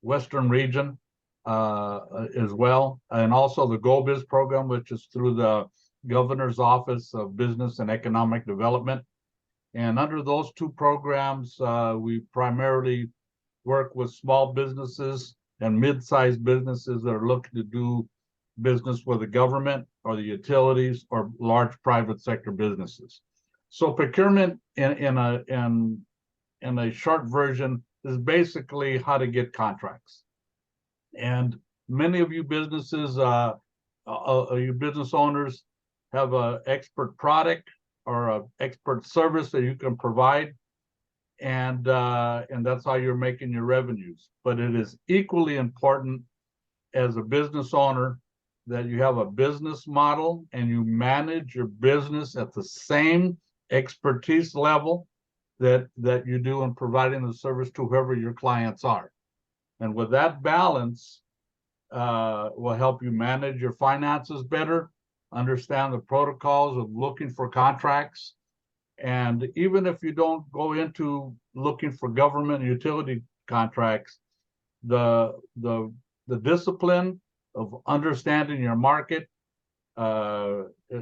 Western region as well, and also the GoBiz program, which is through the Governor's Office of Business and Economic Development. And under those two programs, we primarily work with small businesses and mid-sized businesses that are looking to do business with the government or the utilities or large private sector businesses. So procurement in a short version is basically how to get contracts. And many of you businesses, you business owners have an expert product or an expert service that you can provide, and that's how you're making your revenues. But it is equally important as a business owner that you have a business model and you manage your business at the same expertise level that you do in providing the service to whoever your clients are. And with that balance, will help you manage your finances better, understand the protocols of looking for contracts. And even if you don't go into looking for government and utility contracts, the discipline of understanding your market,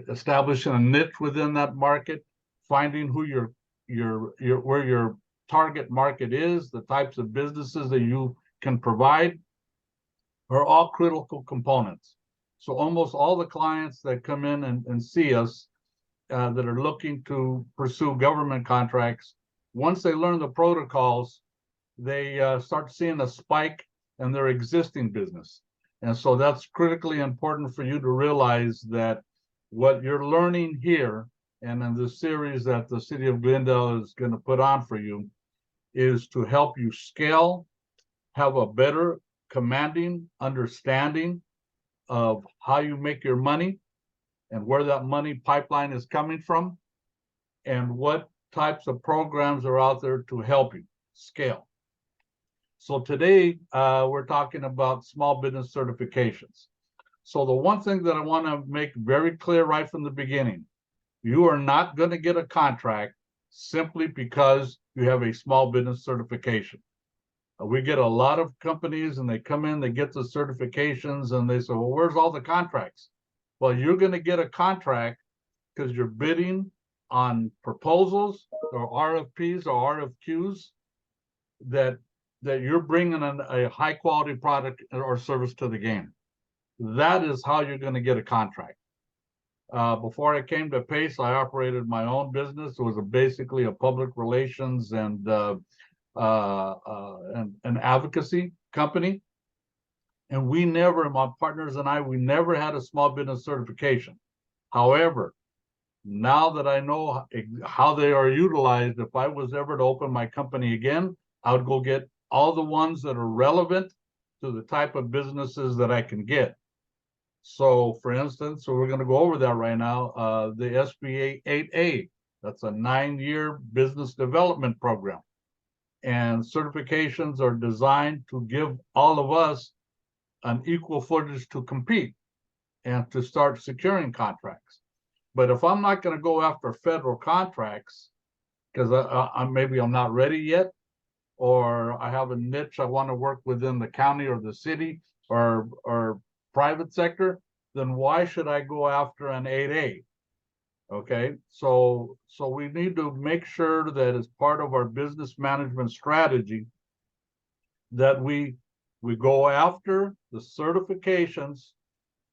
establishing a niche within that market, finding who where your target market is, the types of businesses that you can provide, are all critical components. So almost all the clients that come in and see us that are looking to pursue government contracts, once they learn the protocols, they start seeing a spike in their existing business. And so that's critically important for you to realize that what you're learning here and in the series that the City of Glendale is going to put on for you is to help you scale, have a better commanding understanding of how you make your money and where that money pipeline is coming from and what types of programs are out there to help you scale. So today we're talking about small business certifications. So the one thing that I want to make very clear right from the beginning, you are not going to get a contract simply because you have a small business certification. We get a lot of companies and they come in, they get the certifications and they say, well, where's all the contracts? Well, you're going to get a contract because you're bidding on proposals or RFPs or RFQs that you're bringing a high quality product or service to the game. That is how you're going to get a contract. Before I came to PACE, I operated my own business. It was basically a public relations and an advocacy company. And we never, my partners and we never had a small business certification. However, now that I know how they are utilized, if I was ever to open my company again, I would go get all the ones that are relevant to the type of businesses that I can get. So for instance, so we're going to go over that right now, the SBA 8A, that's a 9-year business development program. And certifications are designed to give all of us an equal footage to compete and to start securing contracts. But if I'm not going to go after federal contracts, because maybe I'm not ready yet, or I have a niche I want to work within the county or the city or private sector, then why should I go after an 8A? Okay, so we need to make sure that as part of our business management strategy that we go after the certifications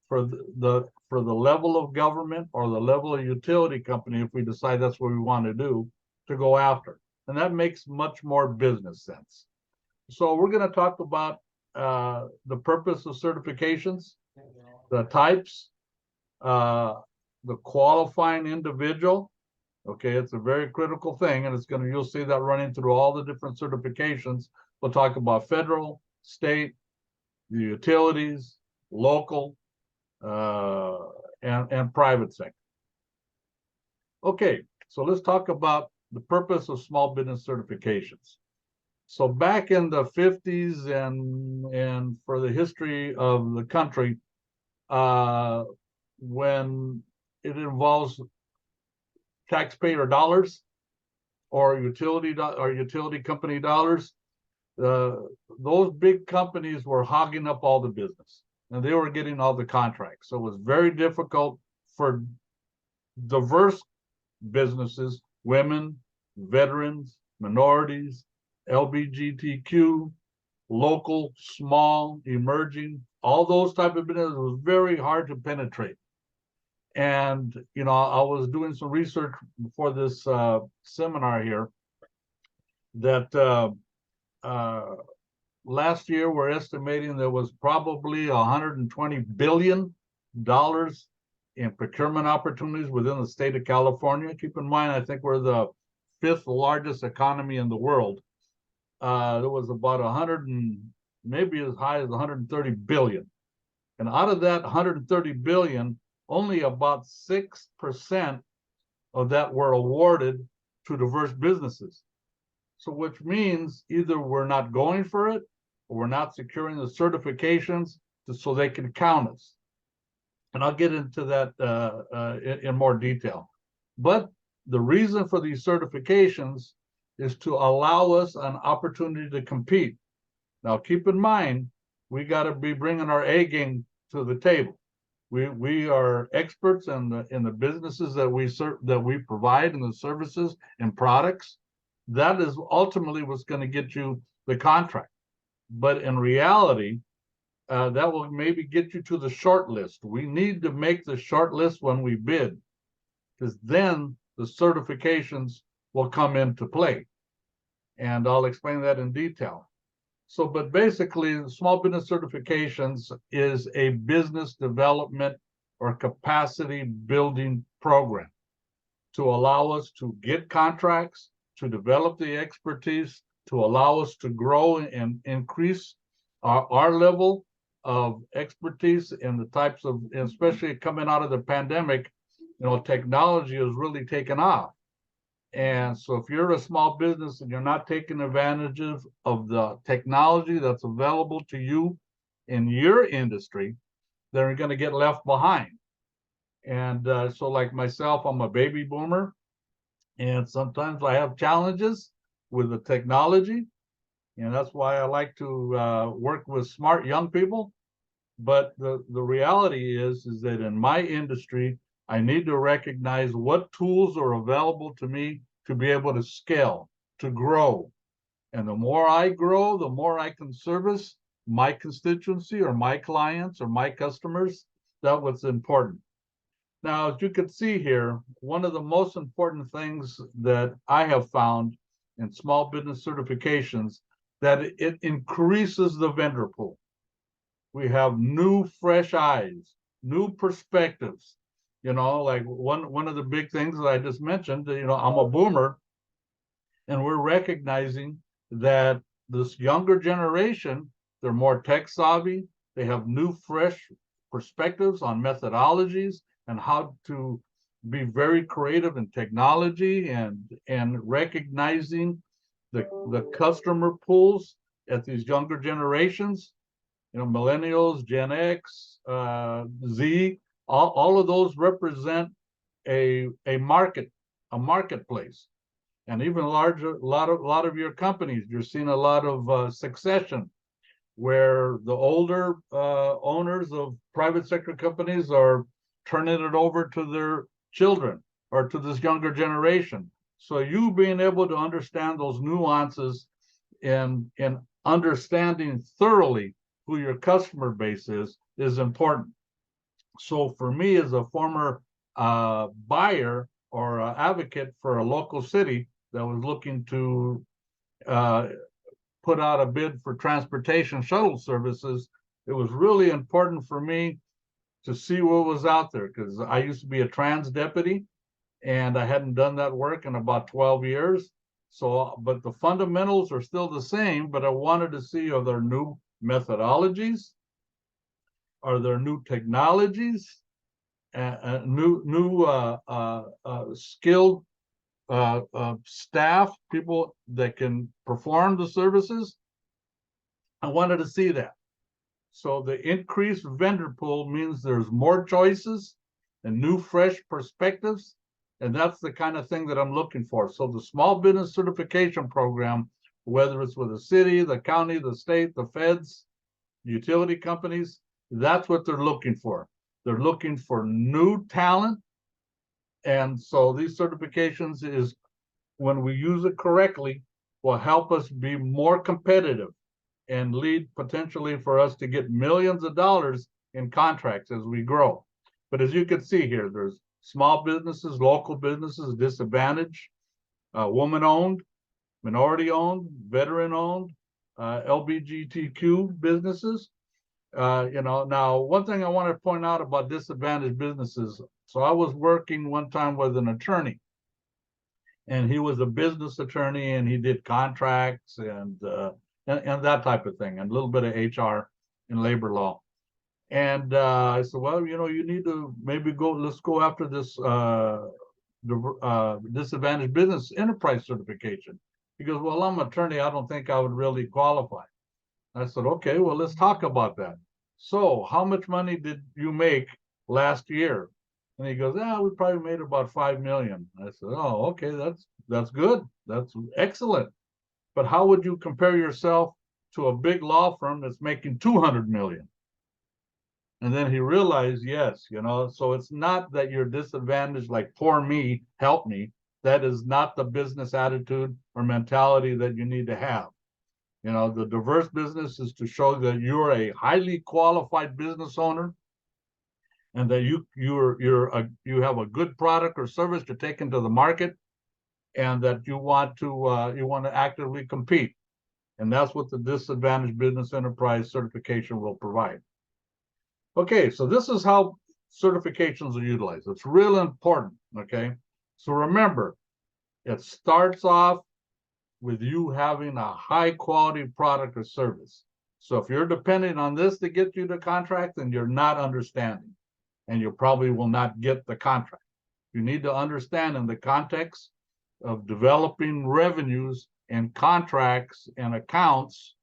for the level of government or the level of utility company, if we decide that's what we want to do, to go after. And that makes much more business sense. So we're going to talk about the purpose of certifications, the types, the qualifying individual. Okay, it's a very critical thing, and you'll see that running through all the different certifications. We'll talk about federal, state, the utilities, local, and private sector. Okay, so let's talk about the purpose of small business certifications. So back in the 50s and for the history of the country, when it involves taxpayer dollars, or utility company dollars, those big companies were hogging up all the business and they were getting all the contracts. So it was very difficult for diverse businesses, women, veterans, minorities, LGBTQ, local, small, emerging, all those type of businesses. It was very hard to penetrate. And, I was doing some research before this seminar here that last year we're estimating there was probably $120 billion in procurement opportunities within the state of California. Keep in mind, I think we're the 5th largest economy in the world. There was about 100 and maybe as high as 130 billion. And out of that 130 billion, only about 6% of that were awarded to diverse businesses. So which means either we're not going for it or we're not securing the certifications so they can count us. And I'll get into that in more detail. But the reason for these certifications is to allow us an opportunity to compete. Now, keep in mind, we got to be bringing our A game to the table. We are experts in the businesses that we provide and the services and products. That is ultimately what's going to get you the contract. But in reality, that will maybe get you to the short list. We need to make the short list when we bid, because then the certifications will come into play. And I'll explain that in detail. So, but basically, small business certifications is a business development or capacity building program to allow us to get contracts, to develop the expertise, to allow us to grow and increase our level of expertise in the types of, especially coming out of the pandemic, technology has really taken off. And so if you're a small business and you're not taking advantage of the technology that's available to you in your industry, then you're going to get left behind. And so like myself, I'm a baby boomer, and sometimes I have challenges with the technology. And that's why I like to work with smart young people. But the reality is that in my industry, I need to recognize what tools are available to me to be able to scale, to grow. And the more I grow, the more I can service my constituency or my clients or my customers. That's what's important. Now, as you can see here, one of the most important things that I have found in small business certifications, that it increases the vendor pool. We have new, fresh eyes, new perspectives. Like one of the big things that I just mentioned, I'm a boomer, and we're recognizing that this younger generation, they're more tech savvy. They have new, fresh perspectives on methodologies and how to be very creative in technology and recognizing the customer pools at these younger generations, millennials, Gen X, Z, all of those represent a marketplace. And even a lot of your companies, you're seeing a lot of succession, where the older owners of private sector companies are turning it over to their children or to this younger generation. So you being able to understand those nuances and understanding thoroughly who your customer base is important. So for me, as a former buyer or advocate for a local city that was looking to put out a bid for transportation shuttle services, it was really important for me to see what was out there, because I used to be a trans deputy and I hadn't done that work in about 12 years. So, but the fundamentals are still the same, but I wanted to see, are there new methodologies? Are there new technologies? New skilled staff, people that can perform the services? I wanted to see that. So the increased vendor pool means there's more choices and new, fresh perspectives. And that's the kind of thing that I'm looking for. So the small business certification program, whether it's with the city, the county, the state, the feds, utility companies, that's what they're looking for. They're looking for new talent. And so these certifications is, when we use it correctly, will help us be more competitive and lead potentially for us to get millions of dollars in contracts as we grow. But as you can see here, there's small businesses, local businesses, disadvantaged, woman-owned, minority-owned, veteran-owned, LGBTQ businesses. Now, one thing I want to point out about disadvantaged businesses. So I was working one time with an attorney, and he was a business attorney, and he did contracts and that type of thing, and a little bit of HR and labor law. And I said, well, you need to maybe let's go after this disadvantaged business enterprise certification. He goes, well, I'm an attorney. I don't think I would really qualify. I said, okay, well, let's talk about that. So how much money did you make last year? And he goes, yeah, we probably made about 5 million. I said, oh, okay, that's good. That's excellent. But how would you compare yourself to a big law firm that's making 200 million? And then he realized, yes, so it's not that you're disadvantaged, like poor me, help me. That is not the business attitude or mentality that you need to have. The diverse business is to show that you're a highly qualified business owner, and that you have a good product or service to take into the market, and that you want to actively compete. And that's what the disadvantaged business enterprise certification will provide. Okay, so this is how certifications are utilized. It's real important, okay? So remember, it starts off with you having a high quality product or service. So if you're depending on this to get you the contract, then you're not understanding, and you probably will not get the contract. You need to understand in the context of developing revenues and contracts and accounts,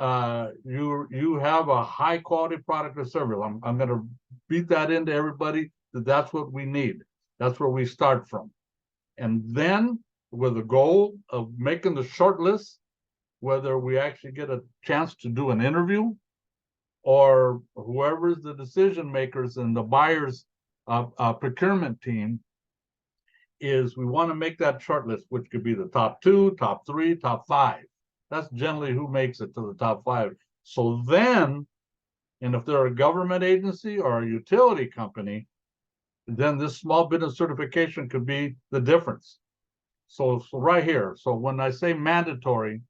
you have a high quality product or service. I'm going to beat that into everybody that's what we need. That's where we start from. And then with the goal of making the short list, whether we actually get a chance to do an interview, or whoever's the decision makers and the buyers procurement team, is we want to make that short list, which could be the top 2, top 3, top 5. That's generally who makes it to the top 5. So then, and if they're a government agency or a utility company, then this small business certification could be the difference. So right here, so when I say mandatory,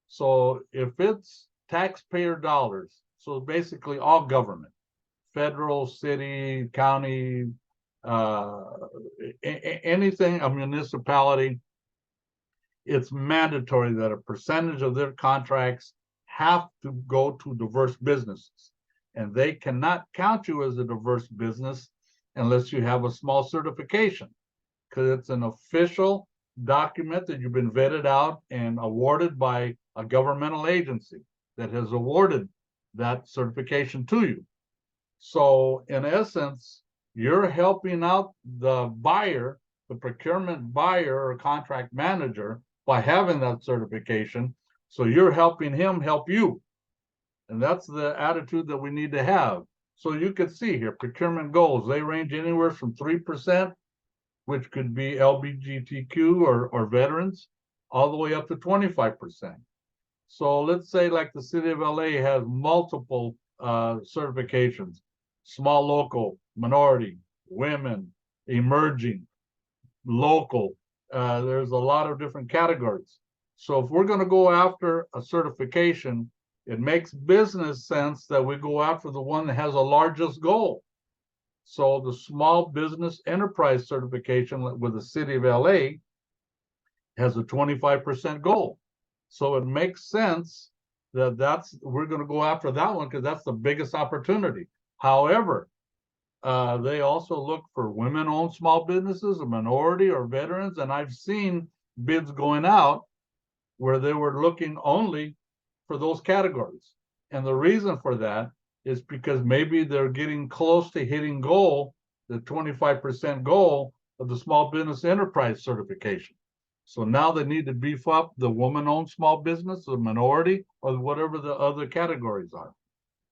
so if it's taxpayer dollars, so basically all government, federal, city, county, anything, a municipality, it's mandatory that a percentage of their contracts have to go to diverse businesses. And they cannot count you as a diverse business unless you have a small certification, because it's an official document that you've been vetted out and awarded by a governmental agency that has awarded that certification to you. So in essence, you're helping out the buyer, the procurement buyer or contract manager, by having that certification. So you're helping him help you. And that's the attitude that we need to have. So you can see here, procurement goals, they range anywhere from 3%, which could be LGBTQ or veterans, all the way up to 25%. So let's say like the city of LA has multiple certifications: small local, minority, women, emerging, local. There's a lot of different categories. So if we're going to go after a certification, it makes business sense that we go after the one that has the largest goal. So the small business enterprise certification with the city of LA has a 25% goal. So it makes sense that we're going to go after that one because that's the biggest opportunity. However, they also look for women-owned small businesses, a minority, or veterans. And I've seen bids going out where they were looking only for those categories. And the reason for that is because maybe they're getting close to hitting goal, the 25% goal, of the small business enterprise certification. So now they need to beef up the woman-owned small business, the minority, or whatever the other categories are.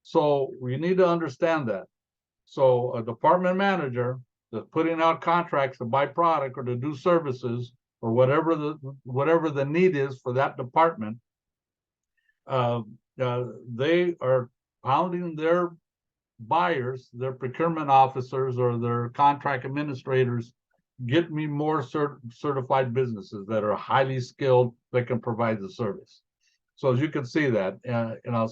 So we need to understand that. So a department manager that's putting out contracts to buy product or to do services or whatever the need is for that department, they are pounding their buyers, their procurement officers or their contract administrators, get me more certified businesses that are highly skilled that can provide the service. So as you can see that,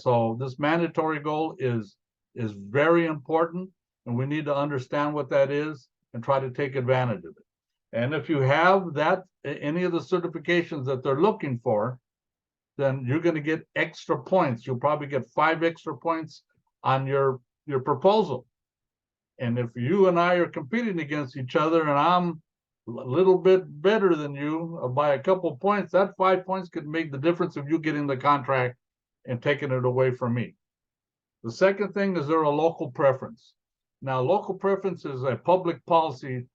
so this mandatory goal is very important, and we need to understand what that is and try to take advantage of it. And if you have that, any of the certifications that they're looking for, then you're going to get extra points. You'll probably get 5 extra points on your proposal. And if you and I are competing against each other and I'm a little bit better than you by a couple of points, that 5 points could make the difference of you getting the contract and taking it away from me. The second thing is there a local preference. Now, local preference is a public policy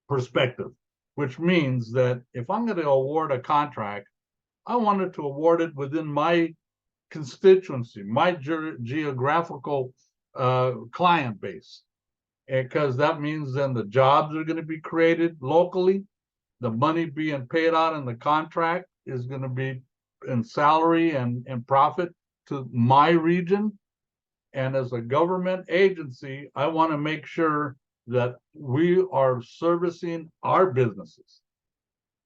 perspective, which means that if I'm going to award a contract, I wanted to award it within my constituency, my geographical client base, because that means then the jobs are going to be created locally, the money being paid out in the contract is going to be in salary and profit to my region. And as a government agency, I want to make sure that we are servicing our businesses.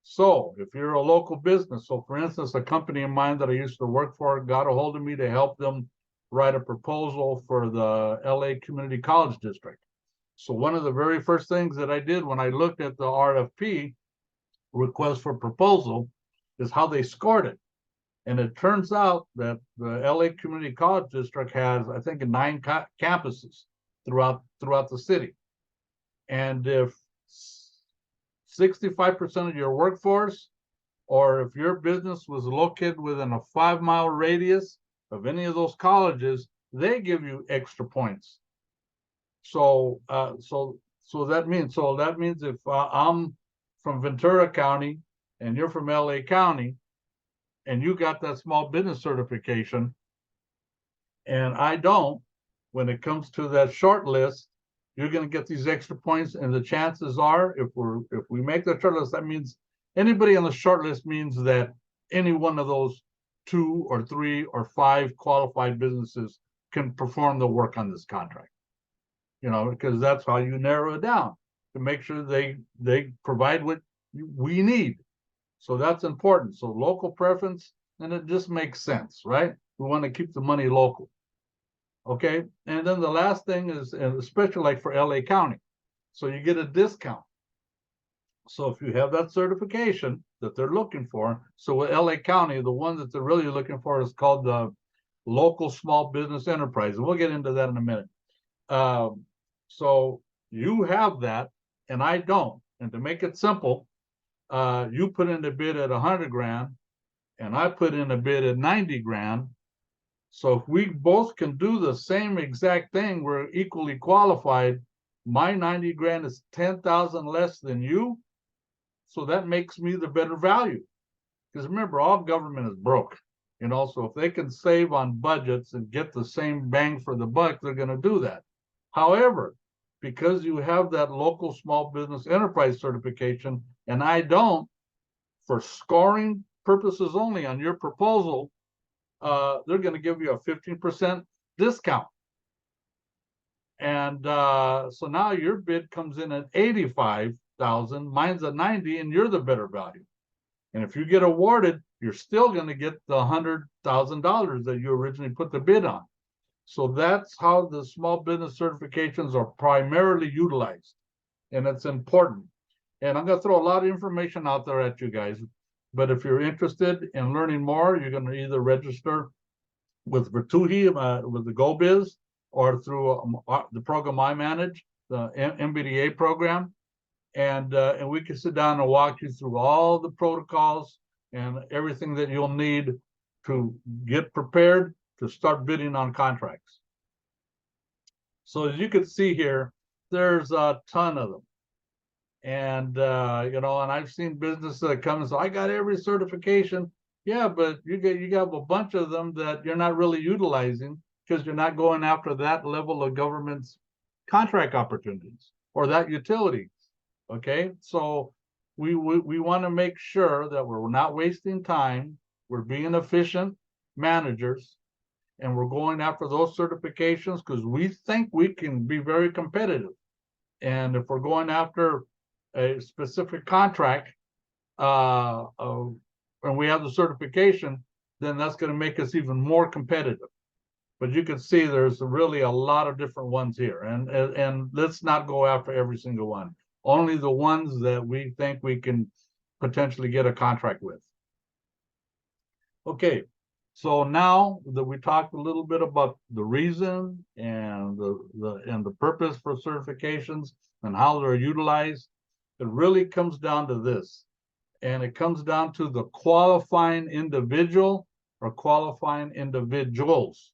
So if you're a local business, so for instance, a company of mine that I used to work for got a hold of me to help them write a proposal for the LA Community College District. So one of the very first things that I did when I looked at the RFP, request for proposal, is how they scored it. And it turns out that the LA Community College District has, I think, 9 campuses throughout the city. And if 65% of your workforce, or if your business was located within a 5-mile radius of any of those colleges, they give you extra points. So that means if I'm from Ventura County and you're from LA County and you got that small business certification and I don't, when it comes to that short list, you're going to get these extra points. And the chances are, if we make the short list, that means anybody on the short list means that any one of those 2 or 3 or 5 qualified businesses can perform the work on this contract. Because that's how you narrow it down, to make sure they provide what we need. So that's important. So local preference, and it just makes sense, right? We want to keep the money local. Okay, and then the last thing is, and especially like for LA County, so you get a discount. So if you have that certification that they're looking for, so with LA County, the one that they're really looking for is called the Local Small Business Enterprise. And we'll get into that in a minute. So you have that, and I don't. And to make it simple, you put in a bid at 100 grand, and I put in a bid at 90 grand. So if we both can do the same exact thing, we're equally qualified. My 90 grand is 10,000 less than you. So that makes me the better value. Because remember, all government is broke. So if they can save on budgets and get the same bang for the buck, they're going to do that. However, because you have that local small business enterprise certification, and I don't, for scoring purposes only on your proposal, they're going to give you a 15% discount. And so now your bid comes in at 85,000, mine's at 90, and you're the better value. And if you get awarded, you're still going to get the $100,000 that you originally put the bid on. So that's how the small business certifications are primarily utilized, and it's important. And I'm going to throw a lot of information out there at you guys. But if you're interested in learning more, you're going to either register with Vertuhi, with the GoBiz, or through the program I manage, the MBDA program. And we can sit down and walk you through all the protocols and everything that you'll need to get prepared to start bidding on contracts. So as you can see here, there's a ton of them. And you know, and I've seen businesses that come and say, I got every certification. Yeah, but you got a bunch of them that you're not really utilizing because you're not going after that level of government's contract opportunities or that utility. Okay, so we want to make sure that we're not wasting time, we're being efficient managers, and we're going after those certifications because we think we can be very competitive. And if we're going after a specific contract, uh, uh, and we have the certification, then that's going to make us even more competitive. But you can see there's really a lot of different ones here, and let's not go after every single one. Only the ones that we think we can potentially get a contract with. Okay, so now that we talked a little bit about the reason and the purpose for certifications and how they're utilized, it really comes down to this. And it comes down to the qualifying individual or qualifying individuals.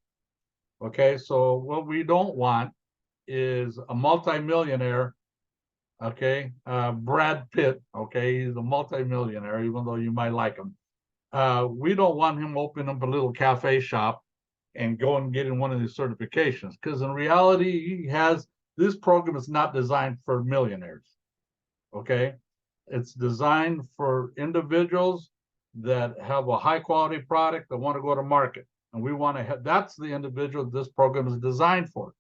Okay, so what we don't want is a multimillionaire. Okay, Brad Pitt. Okay, he's a multimillionaire, even though you might like him. We don't want him opening up a little cafe shop and go and getting one of these certifications, because in reality, this program is not designed for millionaires. Okay, it's designed for individuals that have a high quality product that want to go to market, and we want to have, that's the individual this program is designed for.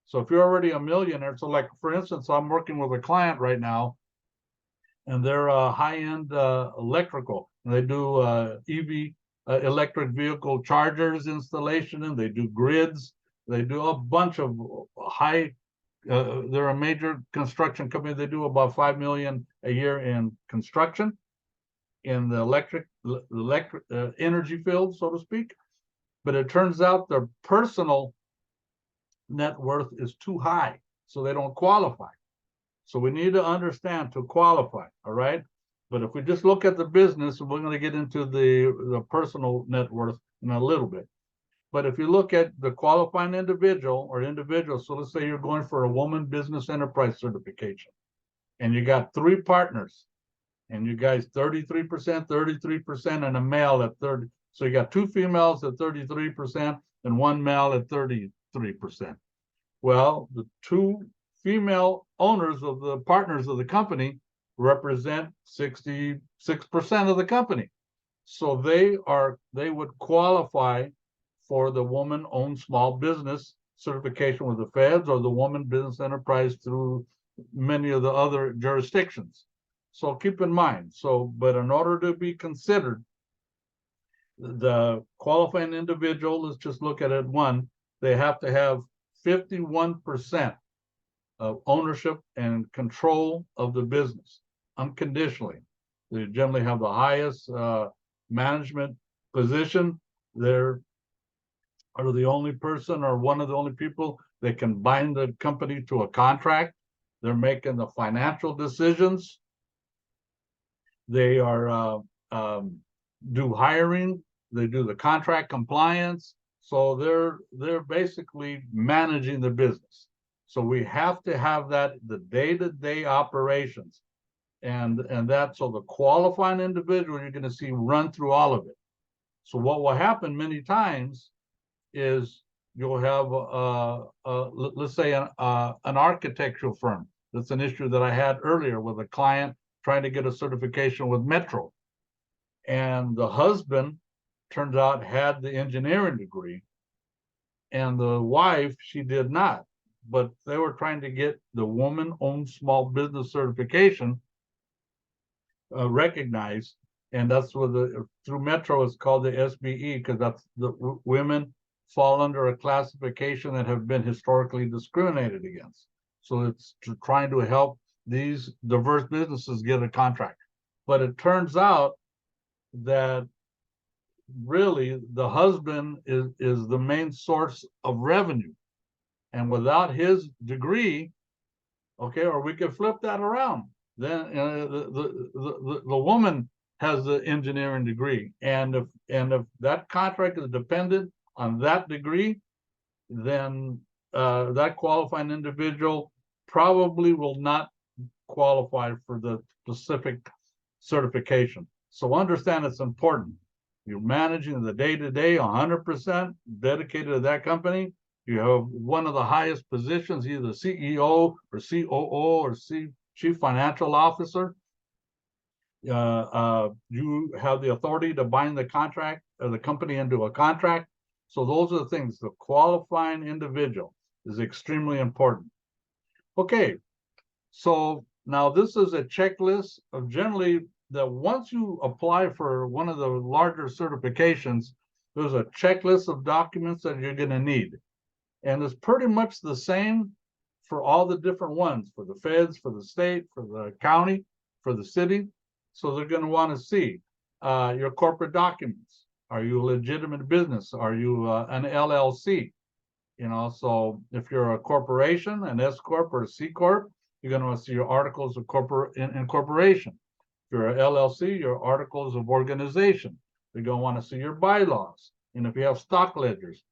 So if you're already a millionaire, so like for instance, I'm working with a client right now, and they're high-end electrical. And they do EV electric vehicle chargers installation, and they do grids. They do a bunch of high. They're a major construction company. They do about $5 million a year in construction in the electric energy field, so to speak. But it turns out their personal net worth is too high, so they don't qualify. So we need to understand to qualify, all right? But if we just look at the business, and we're going to get into the personal net worth in a little bit. But if you look at the qualifying individual or individuals, so let's say you're going for a woman business enterprise certification, and you got 3 partners, and you guys 33%, 33%, and a male at 30. So you got 2 females at 33% and 1 male at 33%. Well, the 2 female owners of the partners of the company represent 66% of the company. So they would qualify for the woman-owned small business certification with the feds, or the woman business enterprise through many of the other jurisdictions. So keep in mind, but in order to be considered the qualifying individual, let's just look at it one, they have to have 51% of ownership and control of the business unconditionally. They generally have the highest management position. They're the only person or one of the only people that can bind the company to a contract. They're making the financial decisions. They are do hiring. They do the contract compliance. So they're basically managing the business. So we have to have that, the day-to-day operations, and that, so the qualifying individual you're going to see run through all of it. So what will happen many times is you'll have let's say an architectural firm. That's an issue that I had earlier with a client trying to get a certification with Metro, and the husband turned out had the engineering degree, and the wife, she did not. But they were trying to get the woman-owned small business certification recognized, and that's what through Metro it's called the SBE, because that's the women fall under a classification that have been historically discriminated against. So it's trying to help these diverse businesses get a contract. But it turns out that really the husband is the main source of revenue. And without his degree, okay, or we could flip that around. Then the woman has the engineering degree, and if that contract is dependent on that degree, then that qualifying individual probably will not qualify for the specific certification. So understand it's important. You're managing the day-to-day 100% dedicated to that company. You have one of the highest positions, either CEO or COO or Chief Financial Officer. You have the authority to bind the contract or the company into a contract. So those are the things. The qualifying individual is extremely important. Okay, so now this is a checklist of generally that once you apply for one of the larger certifications, there's a checklist of documents that you're going to need. And it's pretty much the same for all the different ones, for the feds, for the state, for the county, for the city. So they're going to want to see your corporate documents. Are you a legitimate business? Are you an LLC? You know, so if you're a corporation, an S Corp or a C Corp, you're going to want to see your articles of incorporation. If you're an LLC, your articles of organization. You're going to want to see your bylaws. And if you have stock ledgers,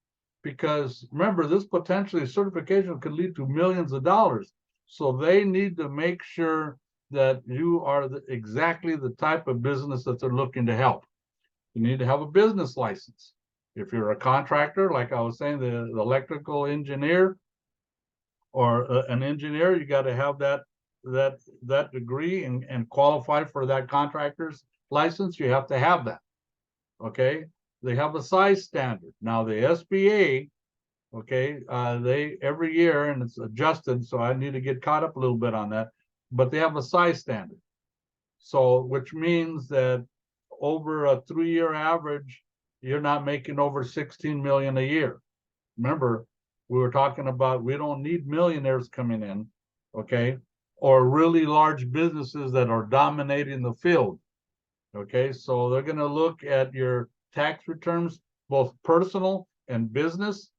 because remember, this potentially certification could lead to millions of dollars. So they need to make sure that you are exactly the type of business that they're looking to help. You need to have a business license. If you're a contractor, like I was saying, the electrical engineer or an engineer, you got to have that degree and qualify for that contractor's license. You have to have that. Okay. They have a size standard. Now the SBA, okay, they every year, and it's adjusted, so I need to get caught up a little bit on that, but they have a size standard. So which means that over a 3-year average, you're not making over 16 million a year. Remember, we were talking about we don't need millionaires coming in, okay, or really large businesses that are dominating the field. Okay, so they're going to look at your tax returns, both personal and business,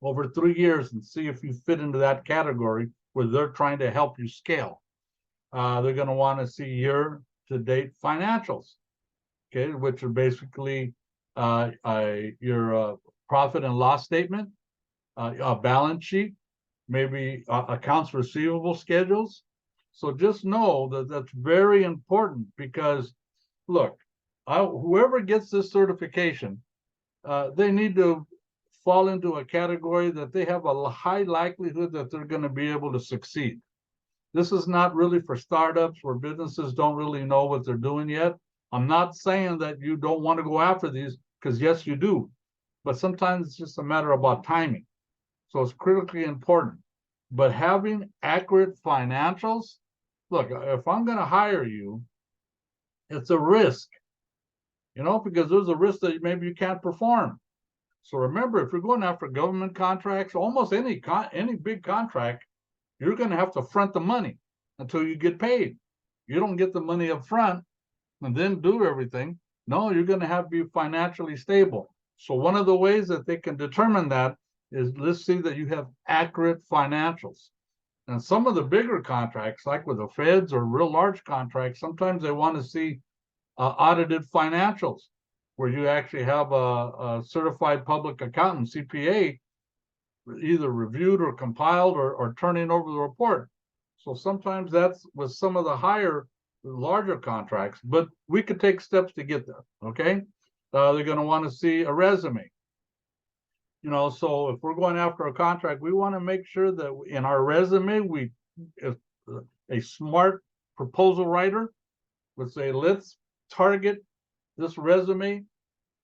over 3 years and see if you fit into that category where they're trying to help you scale. They're going to want to see year-to-date financials, okay, which are basically your profit and loss statement, a balance sheet, maybe accounts receivable schedules. So just know that that's very important because, look, whoever gets this certification, they need to fall into a category that they have a high likelihood that they're going to be able to succeed. This is not really for startups where businesses don't really know what they're doing yet. I'm not saying that you don't want to go after these, because yes, you do. But sometimes it's just a matter about timing. So it's critically important. But having accurate financials, look, if I'm going to hire you, it's a risk, you know, because there's a risk that maybe you can't perform. So remember, if you're going after government contracts, almost any big contract, you're going to have to front the money until you get paid. You don't get the money up front and then do everything. No, you're going to have to be financially stable. So one of the ways that they can determine that is, let's see that you have accurate financials. And some of the bigger contracts, like with the feds or real large contracts, sometimes they want to see audited financials, where you actually have a certified public accountant, CPA, either reviewed or compiled or turning over the report. So sometimes that's with some of the larger contracts, but we could take steps to get there, okay? They're going to want to see a resume. You know, so if we're going after a contract, we want to make sure that in our resume, a smart proposal writer would say, let's target this resume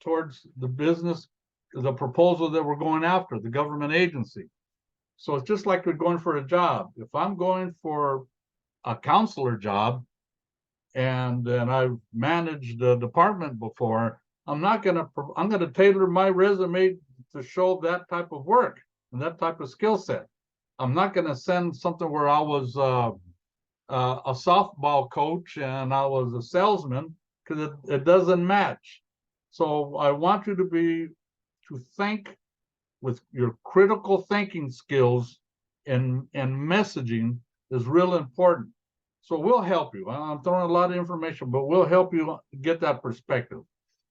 towards the business, the proposal that we're going after, the government agency. So it's just like we're going for a job. If I'm going for a counselor job and I've managed a department before, I'm going to tailor my resume to show that type of work and that type of skill set. I'm not going to send something where I was a softball coach and I was a salesman, because it doesn't match. So I want you to think with your critical thinking skills, and messaging is real important. So we'll help you. I'm throwing a lot of information, but we'll help you get that perspective.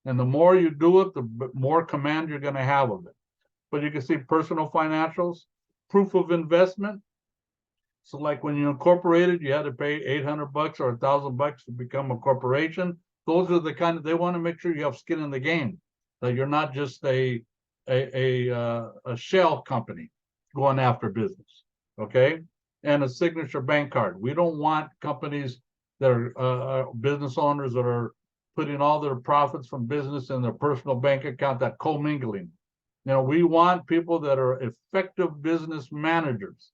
And the more you do it, the more command you're going to have of it. But you can see personal financials, proof of investment. So like when you incorporated, you had to pay $800 or $1,000 to become a corporation. Those are the kind of, they want to make sure you have skin in the game, that you're not just a shell company going after business. Okay. And a signature bank card. We don't want companies that are business owners that are putting all their profits from business in their personal bank account, that commingling. We want people that are effective business managers.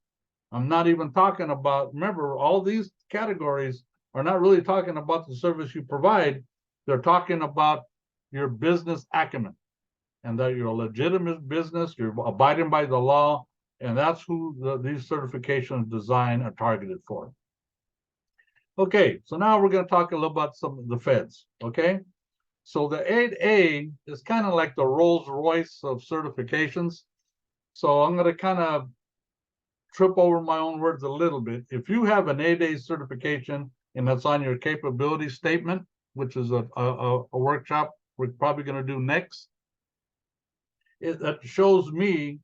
I'm not even talking about, remember, all these categories are not really talking about the service you provide. They're talking about your business acumen and that you're a legitimate business, you're abiding by the law, and that's who these certifications designed are targeted for. Okay, so now we're going to talk a little about some of the feds, okay? So the 8A is kind of like the Rolls Royce of certifications. So I'm going to kind of trip over my own words a little bit. If you have an 8A certification and that's on your capability statement, which is a workshop we're probably going to do next, that shows me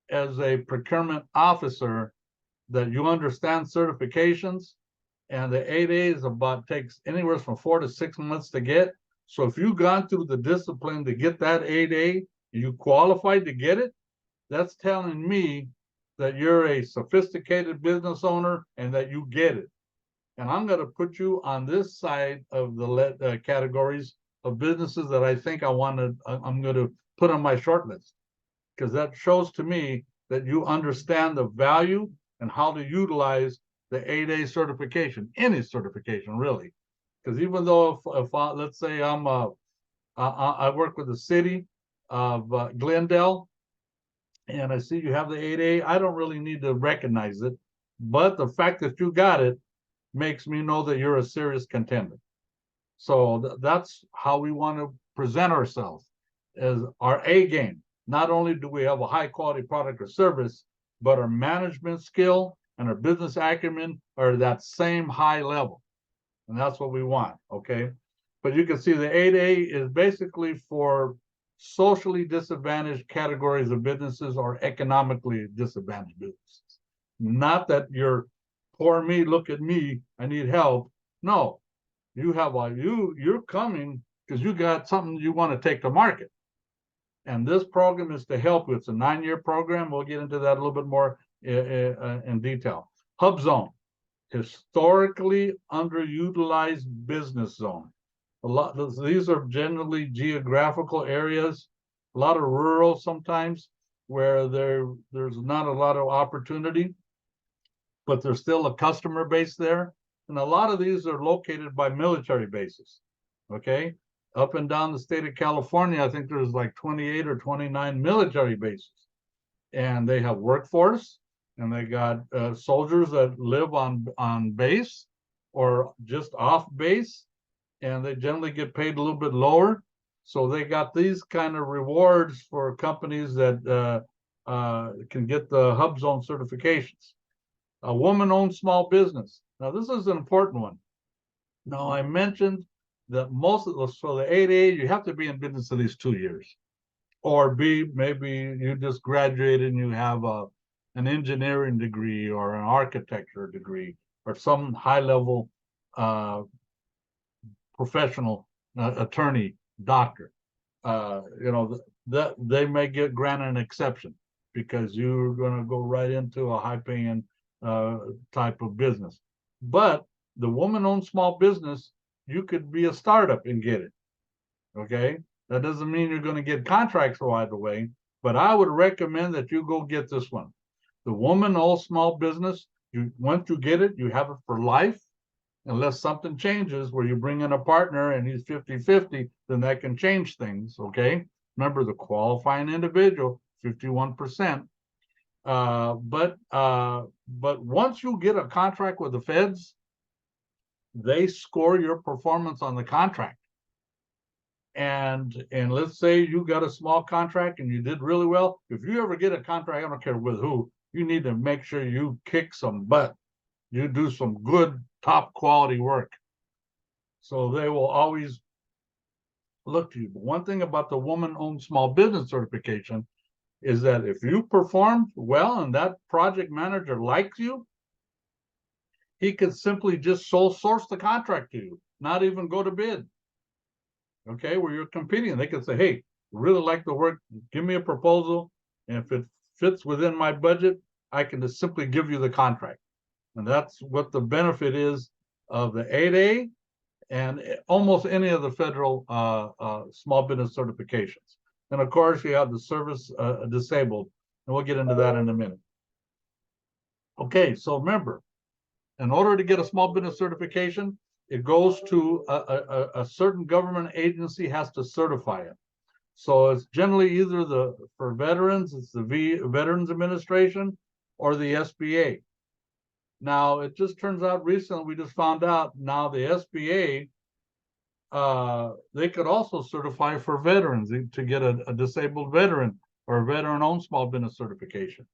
as a procurement officer that you understand certifications, and the 8A is takes anywhere from 4 to 6 months to get. So if you've gone through the discipline to get that 8A, you qualified to get it, that's telling me that you're a sophisticated business owner and that you get it. And I'm going to put you on this side of the categories of businesses that I think I'm going to put on my short list, because that shows to me that you understand the value and how to utilize the 8A certification, any certification really. Because even though if let's say I work with the city of Glendale, and I see you have the 8A, I don't really need to recognize it, but the fact that you got it makes me know that you're a serious contender. So that's how we want to present ourselves, as our A game. Not only do we have a high quality product or service, but our management skill and our business acumen are that same high level. And that's what we want, okay? But you can see the 8A is basically for socially disadvantaged categories of businesses or economically disadvantaged businesses. Not that you're poor me, look at me, I need help. No, you're coming because you got something you want to take to market. And this program is to help you. It's a 9-year program. We'll get into that a little bit more in detail. Hub Zone, historically underutilized business zone. These are generally geographical areas, a lot of rural sometimes, where there's not a lot of opportunity, but there's still a customer base there. And a lot of these are located by military bases, okay? Up and down the state of California, I think there's like 28 or 29 military bases. And they have workforce, and they got soldiers that live on base or just off base, and they generally get paid a little bit lower. So they got these kind of rewards for companies that can get the Hub Zone certifications. A woman-owned small business. Now, this is an important one. Now, I mentioned that most of those, for the 8A, you have to be in business at least 2 years. Or B, maybe you just graduated and you have an engineering degree or an architecture degree or some high-level professional attorney, doctor. That they may get granted an exception because you're going to go right into a high-paying type of business. But the woman-owned small business, you could be a startup and get it. Okay, that doesn't mean you're going to get contracts right away, but I would recommend that you go get this one. The woman-owned small business, once you get it, you have it for life. Unless something changes where you bring in a partner and he's 50-50, then that can change things, okay? Remember, the qualifying individual, 51%. But once you get a contract with the feds, they score your performance on the contract. And let's say you got a small contract and you did really well. If you ever get a contract, I don't care with who, you need to make sure you kick some butt. You do some good, top quality work. So they will always look to you. But one thing about the woman-owned small business certification is that if you perform well and that project manager likes you, he could simply just sole source the contract to you, not even go to bid. Okay, where you're competing, they could say, hey, really like the work, give me a proposal, and if it fits within my budget, I can just simply give you the contract. And that's what the benefit is of the 8A and almost any of the federal small business certifications. And of course, you have the service disabled, and we'll get into that in a minute. Okay, so remember, in order to get a small business certification, it goes to a certain government agency has to certify it. So it's generally either for veterans, it's the Veterans Administration or the SBA. Now, it just turns out recently, we just found out now the SBA, they could also certify for veterans to get a disabled veteran or a veteran-owned small business certification.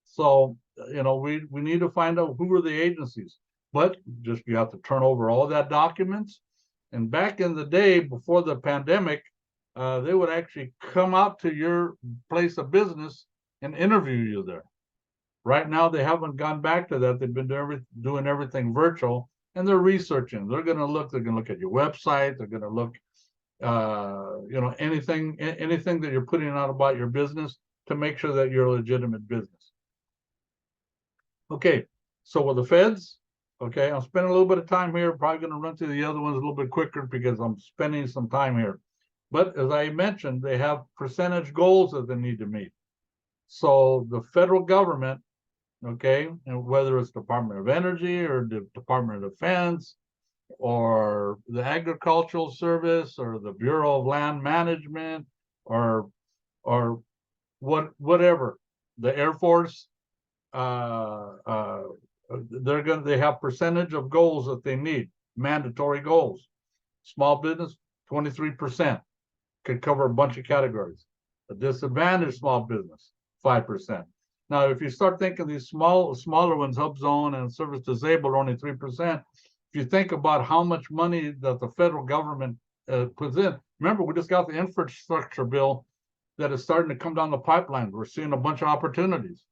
So, we need to find out who are the agencies, but just you have to turn over all that documents. And back in the day, before the pandemic, they would actually come out to your place of business and interview you there. Right now, they haven't gone back to that. They've been doing everything virtual, and they're researching. They're going to look at your website. They're going to look, anything that you're putting out about your business to make sure that you're a legitimate business. Okay, so with the feds, okay, I'm spending a little bit of time here. Probably going to run through the other ones a little bit quicker because I'm spending some time here. But as I mentioned, they have percentage goals that they need to meet. So the federal government, okay, and whether it's Department of Energy or the Department of Defense or the Agricultural Service or the Bureau of Land Management or whatever, the Air Force, they have percentage of goals that they need, mandatory goals. Small business, 23%, could cover a bunch of categories. A disadvantaged small business, 5%. Now, if you start thinking these smaller ones, HubZone and Service Disabled, are only 3%. If you think about how much money that the federal government puts in, remember, we just got the infrastructure bill that is starting to come down the pipeline. We're seeing a bunch of opportunities.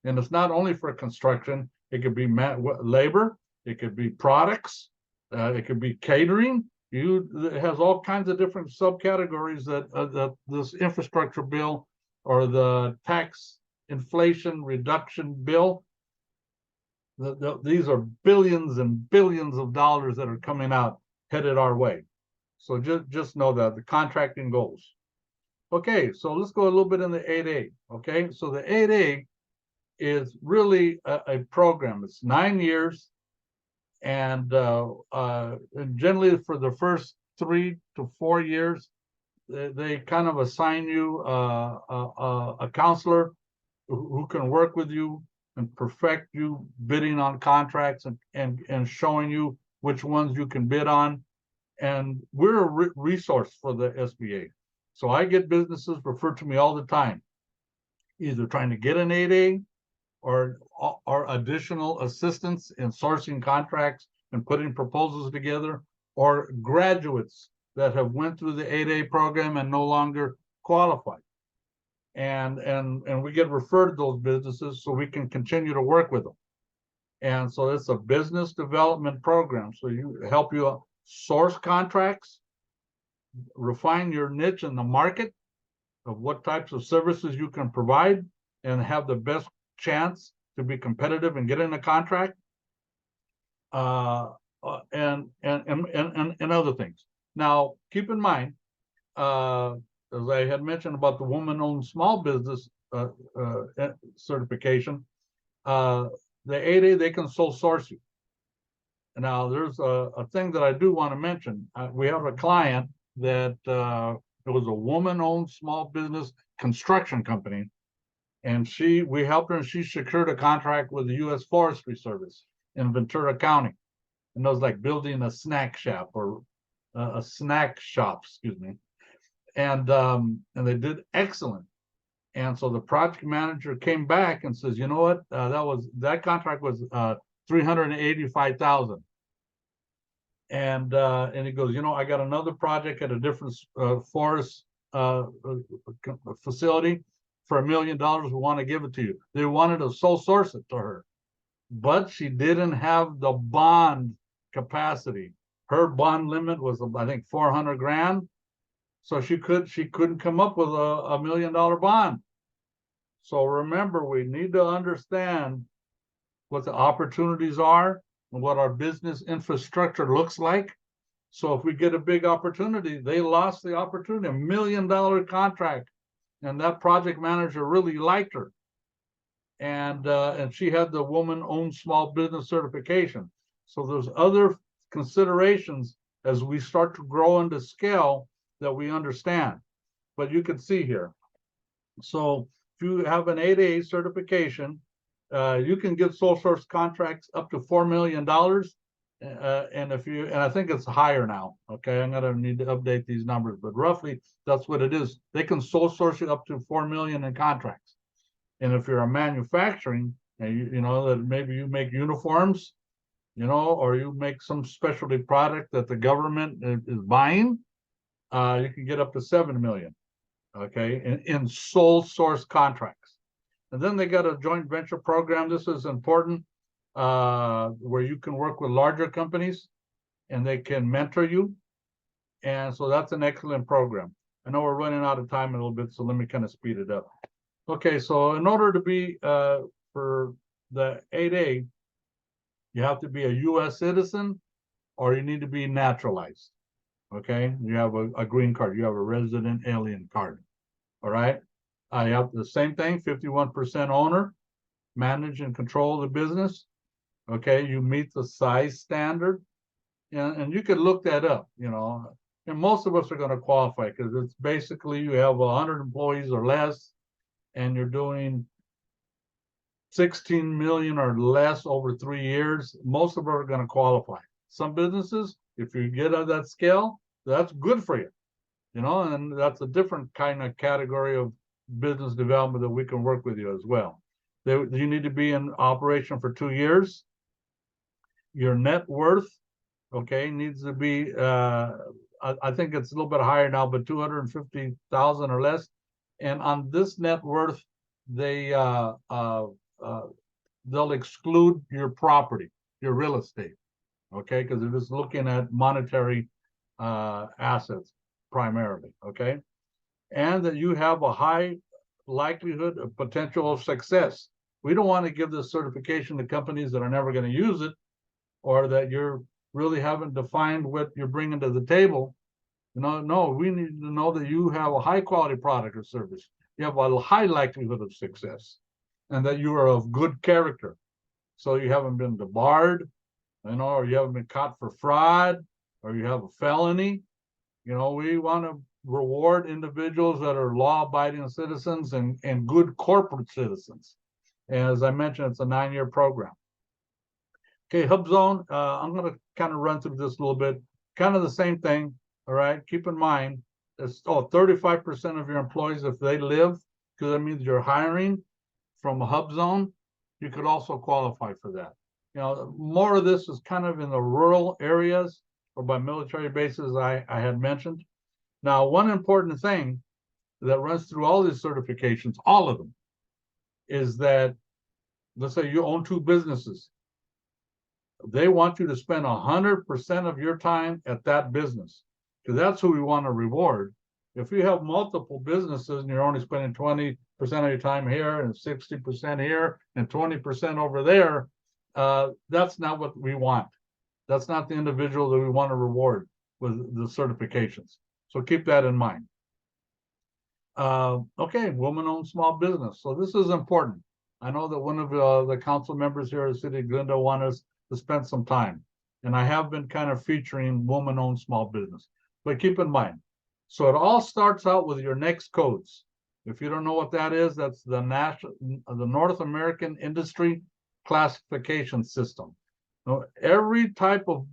And it's not only for construction, it could be labor, it could be products, it could be catering. It has all kinds of different subcategories that this infrastructure bill or the tax inflation reduction bill. These are billions and billions of dollars that are coming out headed our way. So just know that the contracting goals. Okay, so let's go a little bit in the 8A. Okay, so the 8A is really a program. It's 9 years, and generally for the first 3 to 4 years, they kind of assign you a counselor who can work with you and perfect you bidding on contracts and showing you which ones you can bid on. And we're a resource for the SBA. So I get businesses refer to me all the time, either trying to get an 8A or additional assistance in sourcing contracts and putting proposals together, or graduates that have went through the 8A program and no longer qualify. And we get referred to those businesses so we can continue to work with them. And so it's a business development program. So you help you source contracts, refine your niche in the market of what types of services you can provide, and have the best chance to be competitive and get in a contract, and other things. Now, keep in mind, as I had mentioned about the woman-owned small business certification, the 8A, they can sole source you. Now, there's a thing that I do want to mention. We have a client that it was a woman-owned small business construction company, and we helped her, and she secured a contract with the U.S. Forestry Service in Ventura County. And it was like building a snack shop or a snack shop, excuse me. And they did excellent. And so the project manager came back and says, you know what, that contract was $385,000. And he goes, I got another project at a different forest facility for $1 million. We want to give it to you. They wanted to sole source it to her. but she didn't have the bond capacity. Her bond limit was, I think, 400 grand. So she couldn't come up with a $1 million bond. So remember, we need to understand what the opportunities are and what our business infrastructure looks like. So if we get a big opportunity, they lost the opportunity, $1 million contract, and that project manager really liked her. And she had the woman-owned small business certification. So there's other considerations as we start to grow into scale that we understand. But you can see here. So if you have an 8A certification, you can get sole source contracts up to $4 million. And I think it's higher now. Okay, I'm gonna need to update these numbers, but roughly that's what it is. They can sole source you up to 4 million in contracts. And if you're a manufacturing, and you know that maybe you make uniforms, or you make some specialty product that the government is buying, you can get up to 7 million. Okay, in sole source contracts. And then they got a joint venture program. This is important, where you can work with larger companies and they can mentor you. And so that's an excellent program. I know we're running out of time a little bit, so let me kind of speed it up. Okay, so in order to be for the 8A, you have to be a U.S. citizen or you need to be naturalized. Okay, you have a green card, you have a resident alien card. All right, I have the same thing, 51% owner, manage and control the business. Okay, you meet the size standard, and you could look that up, and most of us are going to qualify because it's basically you have 100 employees or less, and you're doing 16 million or less over 3 years. Most of them are going to qualify. Some businesses, if you get on that scale, that's good for you, and that's a different kind of category of business development that we can work with you as well. You need to be in operation for 2 years. Your net worth, okay, needs to be, I think it's a little bit higher now, but 250,000 or less. And on this net worth, they'll exclude your property, your real estate, okay, because they're just looking at monetary assets primarily, okay, and that you have a high likelihood of potential of success. We don't want to give this certification to companies that are never going to use it, or that you're really haven't defined what you're bringing to the table. No, we need to know that you have a high quality product or service. You have a high likelihood of success, and that you are of good character. So you haven't been debarred, or you haven't been caught for fraud, or you have a felony. We want to reward individuals that are law-abiding citizens and good corporate citizens. And as I mentioned, it's a 9-year program. Okay, HubZone, I'm going to kind of run through this a little bit. Kind of the same thing, all right? Keep in mind, it's 35% of your employees, if they live, because that means you're hiring from a HubZone, you could also qualify for that. More of this is kind of in the rural areas or by military bases I had mentioned. Now, one important thing that runs through all these certifications, all of them, is that, let's say you own 2 businesses. They want you to spend 100% of your time at that business, because that's who we want to reward. If you have multiple businesses and you're only spending 20% of your time here and 60% here and 20% over there, that's not what we want. That's not the individual that we want to reward with the certifications. So keep that in mind. Okay, woman-owned small business. So this is important. I know that one of the council members here at the City of Glendale want us to spend some time. And I have been kind of featuring woman-owned small business. But keep in mind, so it all starts out with your NAICS codes. If you don't know what that is, that's the North American Industry Classification System. Now, every type of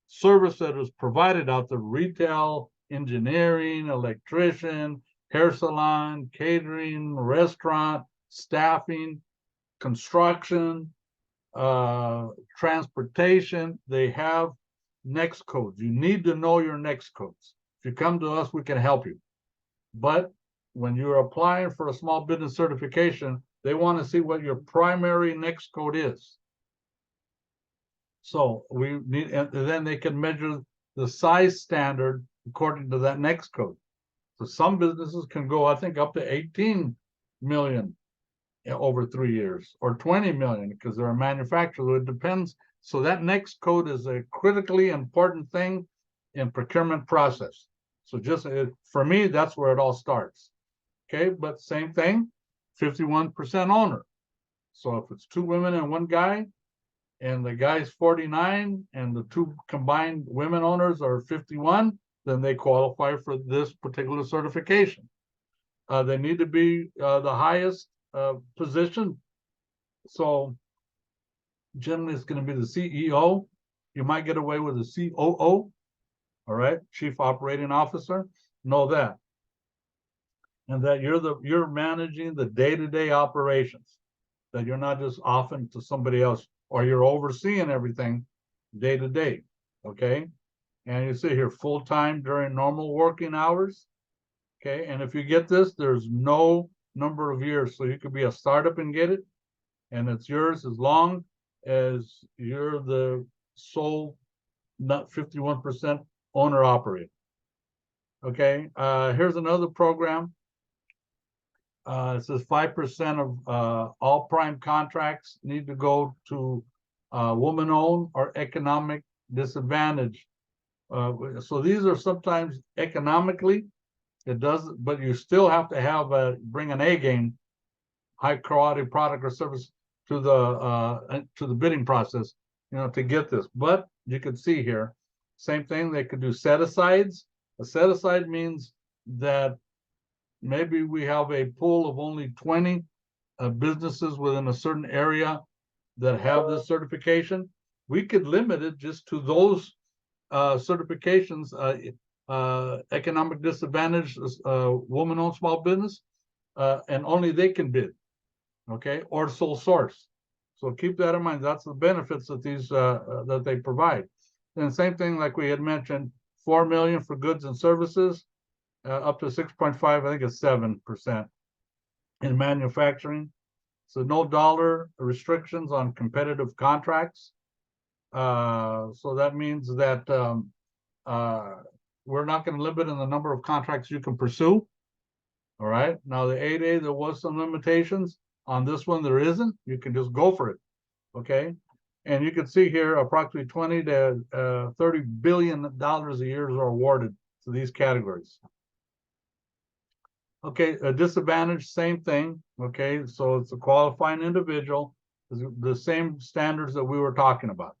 service that is provided out there, retail, engineering, electrician, hair salon, catering, restaurant, staffing, construction, transportation, they have NAICS codes. You need to know your NAICS codes. If you come to us, we can help you. But when you're applying for a small business certification, they want to see what your primary NAICS code is. So we need, and then they can measure the size standard according to that next code. So some businesses can go, I think, up to 18 million over 3 years, or 20 million because they're a manufacturer. It depends. So that next code is a critically important thing in procurement process. So just for me, that's where it all starts. Okay, but same thing, 51% owner. So if it's 2 women and 1 guy, and the guy's 49, and the 2 combined women owners are 51, then they qualify for this particular certification. They need to be the highest position. So generally it's going to be the CEO. You might get away with the COO, all right, Chief Operating Officer. Know that. And that you're managing the day-to-day operations, that you're not just offering to somebody else, or you're overseeing everything day to day. Okay. And you see here full-time during normal working hours. Okay. And if you get this, there's no number of years. So you could be a startup and get it, and it's yours as long as you're the sole, not 51% owner operator. Okay. Here's another program. It says 5% of all prime contracts need to go to woman-owned or economic disadvantage. So these are sometimes economically, it does, but you still have to have bring an A game, high quality product or service to the bidding process, to get this. But you can see here, same thing. They could do set-asides. A set-aside means that maybe we have a pool of only 20 businesses within a certain area that have this certification. We could limit it just to those certifications, economic disadvantage, woman-owned small business, and only they can bid, okay, or sole source. So keep that in mind. That's the benefits that these that they provide. And same thing, like we had mentioned, 4 million for goods and services, up to 6.5, I think it's 7% in manufacturing. So no dollar restrictions on competitive contracts. So that means that we're not going to limit in the number of contracts you can pursue. All right. Now the 8A, there was some limitations. On this one, there isn't. You can just go for it. Okay. And you can see here approximately 20 to $30 billion a year are awarded to these categories. Okay, a disadvantage, same thing. Okay, so it's a qualifying individual, the same standards that we were talking about.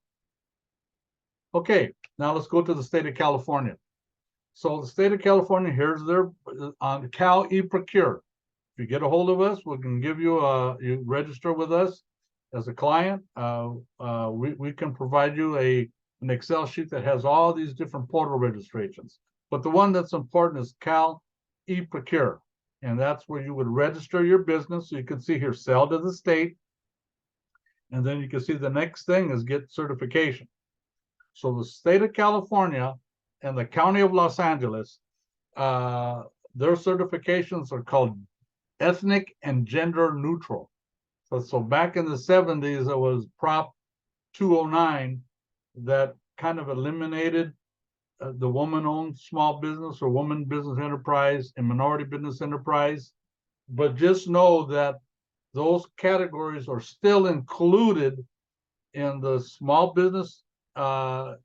Okay, now let's go to the state of California. So the state of California, here's their on Cal eProcure. If you get a hold of us, we can give you you register with us as a client. We can provide you an Excel sheet that has all these different portal registrations. But the one that's important is Cal eProcure. And that's where you would register your business. So you can see here, sell to the state. And then you can see the next thing is get certification. So the state of California and the county of Los Angeles, their certifications are called ethnic and gender neutral. So back in the 70s, it was Prop 209 that kind of eliminated the woman-owned small business or woman business enterprise and minority business enterprise. But just know that those categories are still included in the small business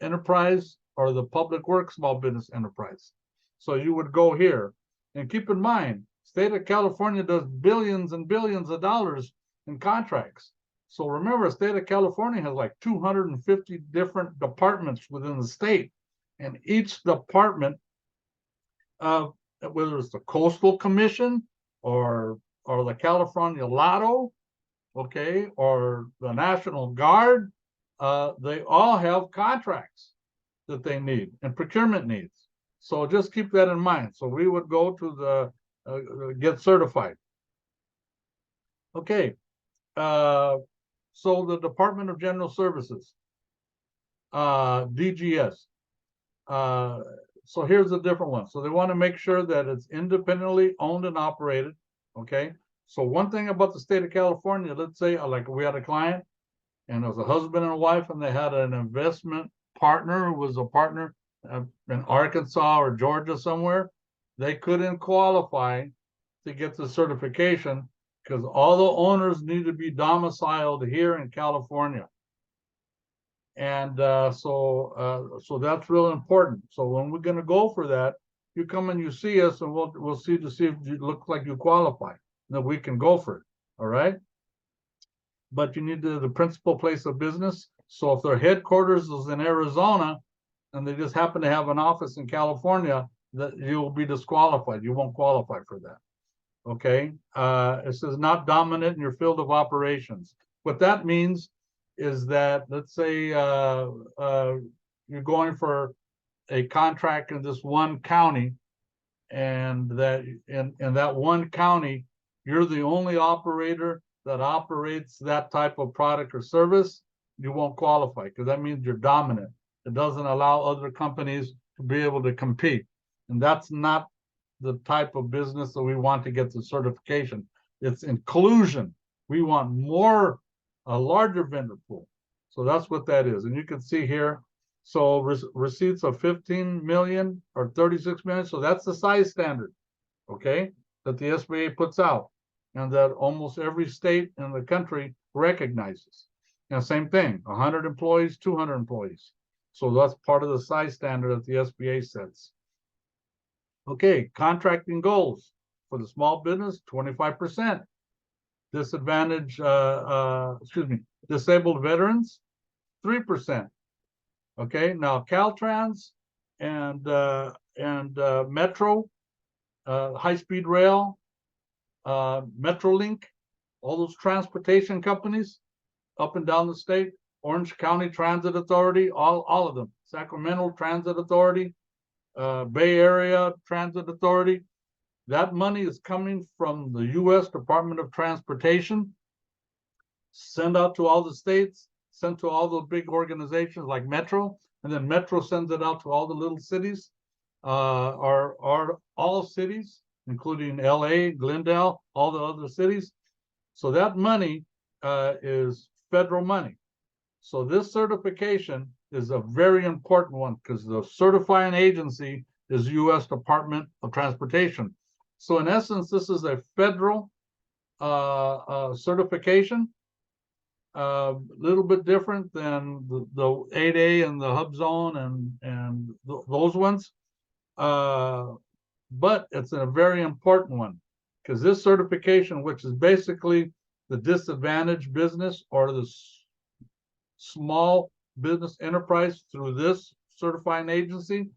enterprise or the public works small business enterprise. So you would go here. And keep in mind, state of California does billions and billions of dollars in contracts. So remember, state of California has like 250 different departments within the state. And each department, whether it's the Coastal Commission or the California Lotto, okay, or the National Guard, they all have contracts that they need and procurement needs. So just keep that in mind. So we would go to the get certified. Okay. So the Department of General Services, DGS. So here's a different one. So they want to make sure that it's independently owned and operated. Okay. So one thing about the state of California, let's say like we had a client and it was a husband and wife, and they had an investment partner who was a partner in Arkansas or Georgia somewhere. They couldn't qualify to get the certification because all the owners need to be domiciled here in California. And so that's real important. So when we're going to go for that, you come and you see us, and we'll see to see if you look like you qualify, that we can go for it. All right. But you need the principal place of business. So if their headquarters is in Arizona and they just happen to have an office in California, that you'll be disqualified. You won't qualify for that. Okay. It says not dominant in your field of operations. What that means is that, let's say you're going for a contract in this one county, and that in that one county, you're the only operator that operates that type of product or service, you won't qualify because that means you're dominant. It doesn't allow other companies to be able to compete. And that's not the type of business that we want to get the certification. It's inclusion. We want a larger vendor pool. So that's what that is. And you can see here, so receipts of 15 million or 36 million. So that's the size standard, okay, that the SBA puts out, and that almost every state in the country recognizes. And same thing, 100 employees, 200 employees. So that's part of the size standard that the SBA sets. Okay, contracting goals for the small business, 25%. Disabled veterans, 3%. Okay, now Caltrans and Metro, high-speed rail, Metrolink, all those transportation companies up and down the state, Orange County Transit Authority, all of them, Sacramento Transit Authority, Bay Area Transit Authority. That money is coming from the U.S. Department of Transportation, sent out to all the states, sent to all those big organizations like Metro, and then Metro sends it out to all the little cities, or all cities, including LA, Glendale, all the other cities. So that money is federal money. So this certification is a very important one because the certifying agency is U.S. Department of Transportation. So in essence, this is a federal certification, a little bit different than the 8A and the hub zone and those ones. But it's a very important one because this certification, which is basically the disadvantaged business or the small business enterprise through this certifying agency,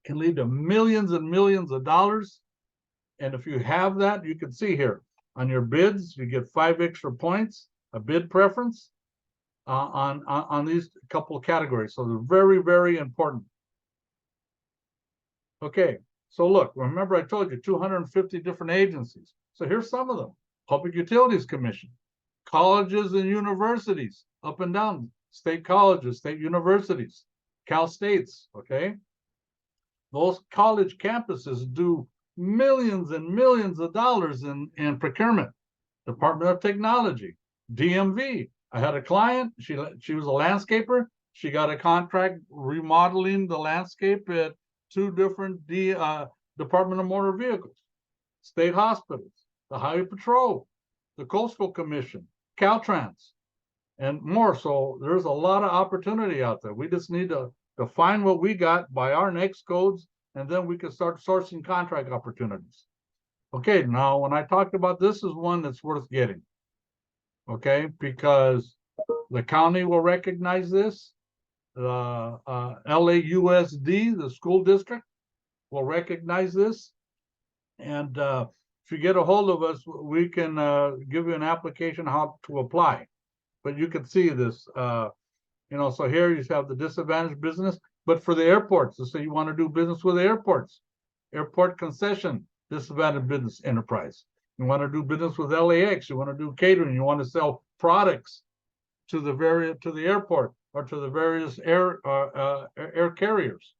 can lead to millions and millions of dollars. And if you have that, you can see here on your bids, you get 5 extra points, a bid preference on these couple of categories. So they're very, very important. Okay, so look, remember I told you 250 different agencies. So here's some of them. Public Utilities Commission, colleges and universities up and down, state colleges, state universities, Cal States, okay? Those college campuses do millions and millions of dollars in procurement. Department of Technology, DMV. I had a client, she was a landscaper. She got a contract remodeling the landscape at 2 different Department of Motor Vehicles, state hospitals, the Highway Patrol, the Coastal Commission, Caltrans, and more. So there's a lot of opportunity out there. We just need to find what we got by our next codes, and then we can start sourcing contract opportunities. Okay, now when I talked about this is one that's worth getting, okay, because the county will recognize this, the LAUSD, the school district, will recognize this, and if you get a hold of us, we can give you an application how to apply. But you can see this, so here you have the disadvantaged business, but for the airports, let's say you want to do business with the airports, airport concession, disadvantaged business enterprise. You want to do business with LAX, you want to do catering, you want to sell products to the airport or to the various air carriers.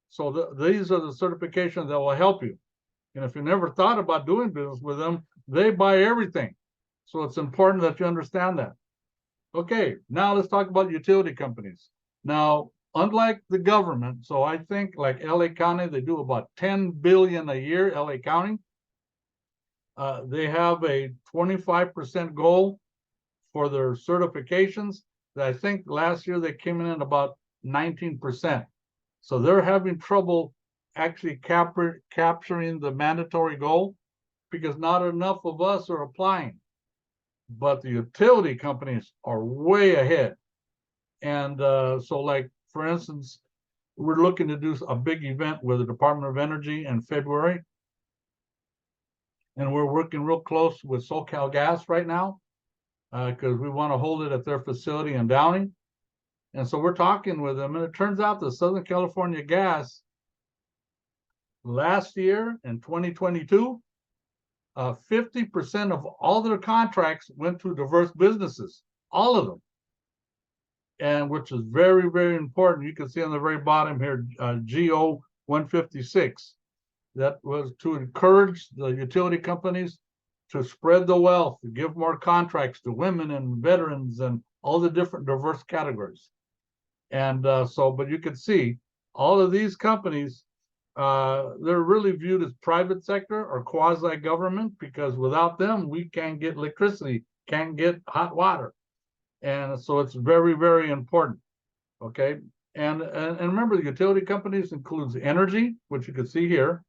So these are the certifications that will help you. And if you never thought about doing business with them, they buy everything. So it's important that you understand that. Okay, now let's talk about utility companies. Now, unlike the government, so I think like LA County, they do about 10 billion a year, LA County. They have a 25% goal for their certifications. I think last year they came in at about 19%. So they're having trouble actually capturing the mandatory goal because not enough of us are applying. But the utility companies are way ahead. And so, like, for instance, we're looking to do a big event with the Department of Energy in February. And we're working real close with SoCalGas right now because we want to hold it at their facility in Downey. And so we're talking with them. And it turns out that Southern California Gas last year in 2022, 50% of all their contracts went to diverse businesses, all of them. And which is very, very important. You can see on the very bottom here, GO 156. That was to encourage the utility companies to spread the wealth, to give more contracts to women and veterans and all the different diverse categories. And but you can see all of these companies, they're really viewed as private sector or quasi-government because without them, we can't get electricity, can't get hot water. And so it's very, very important. Okay. And remember, the utility companies includes energy, which you can see here,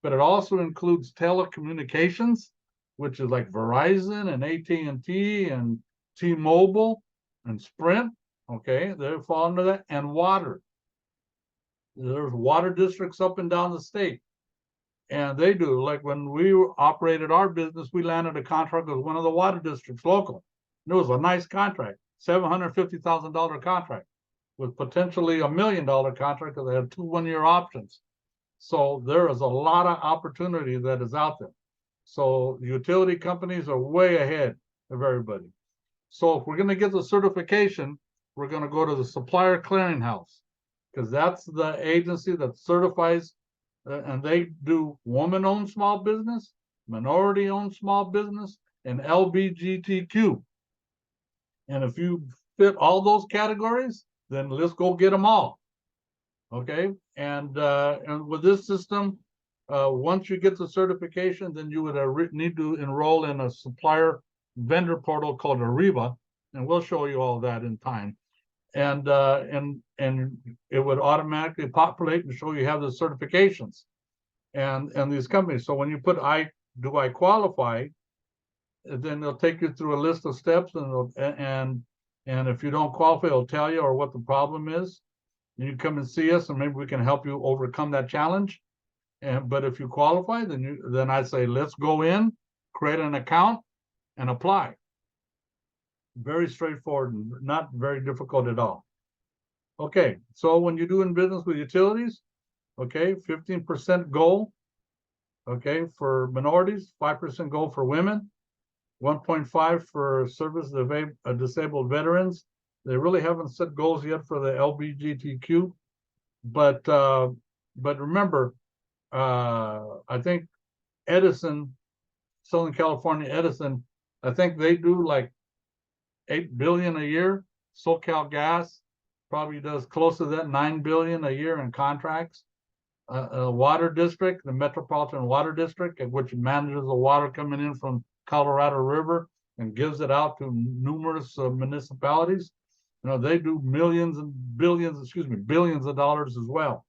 but it also includes telecommunications, which is like Verizon and AT&T and T-Mobile and Sprint. Okay, they fall under that, and water. There's water districts up and down the state, and they do. Like when we operated our business, we landed a contract with one of the water districts local. And it was a nice contract, $750,000 contract with potentially $1 million contract because they had 2 one-year options. So there is a lot of opportunity that is out there. So utility companies are way ahead of everybody. So if we're going to get the certification, we're going to go to the Supplier Clearinghouse because that's the agency that certifies, and they do woman-owned small business, minority-owned small business, and LGBTQ. And if you fit all those categories, then let's go get them all. Okay, and with this system, once you get the certification, then you would need to enroll in a supplier vendor portal called Ariba, and we'll show you all that in time. And it would automatically populate and show you have the certifications and these companies. So when you put do I qualify, then they'll take you through a list of steps, and if you don't qualify, it'll tell you or what the problem is. You come and see us, and maybe we can help you overcome that challenge. But if you qualify, then I'd say let's go in, create an account, and apply. Very straightforward and not very difficult at all. Okay, so when you're doing business with utilities, okay, 15% goal, okay, for minorities, 5% goal for women, 1.5 for service of disabled veterans. They really haven't set goals yet for the LGBTQ, but remember, I think Edison, Southern California Edison, I think they do like 8 billion a year. SoCalGas probably does close to that, 9 billion a year in contracts. Water district, the Metropolitan Water District, which manages the water coming in from Colorado River and gives it out to numerous municipalities. You know, they do billions of dollars as well.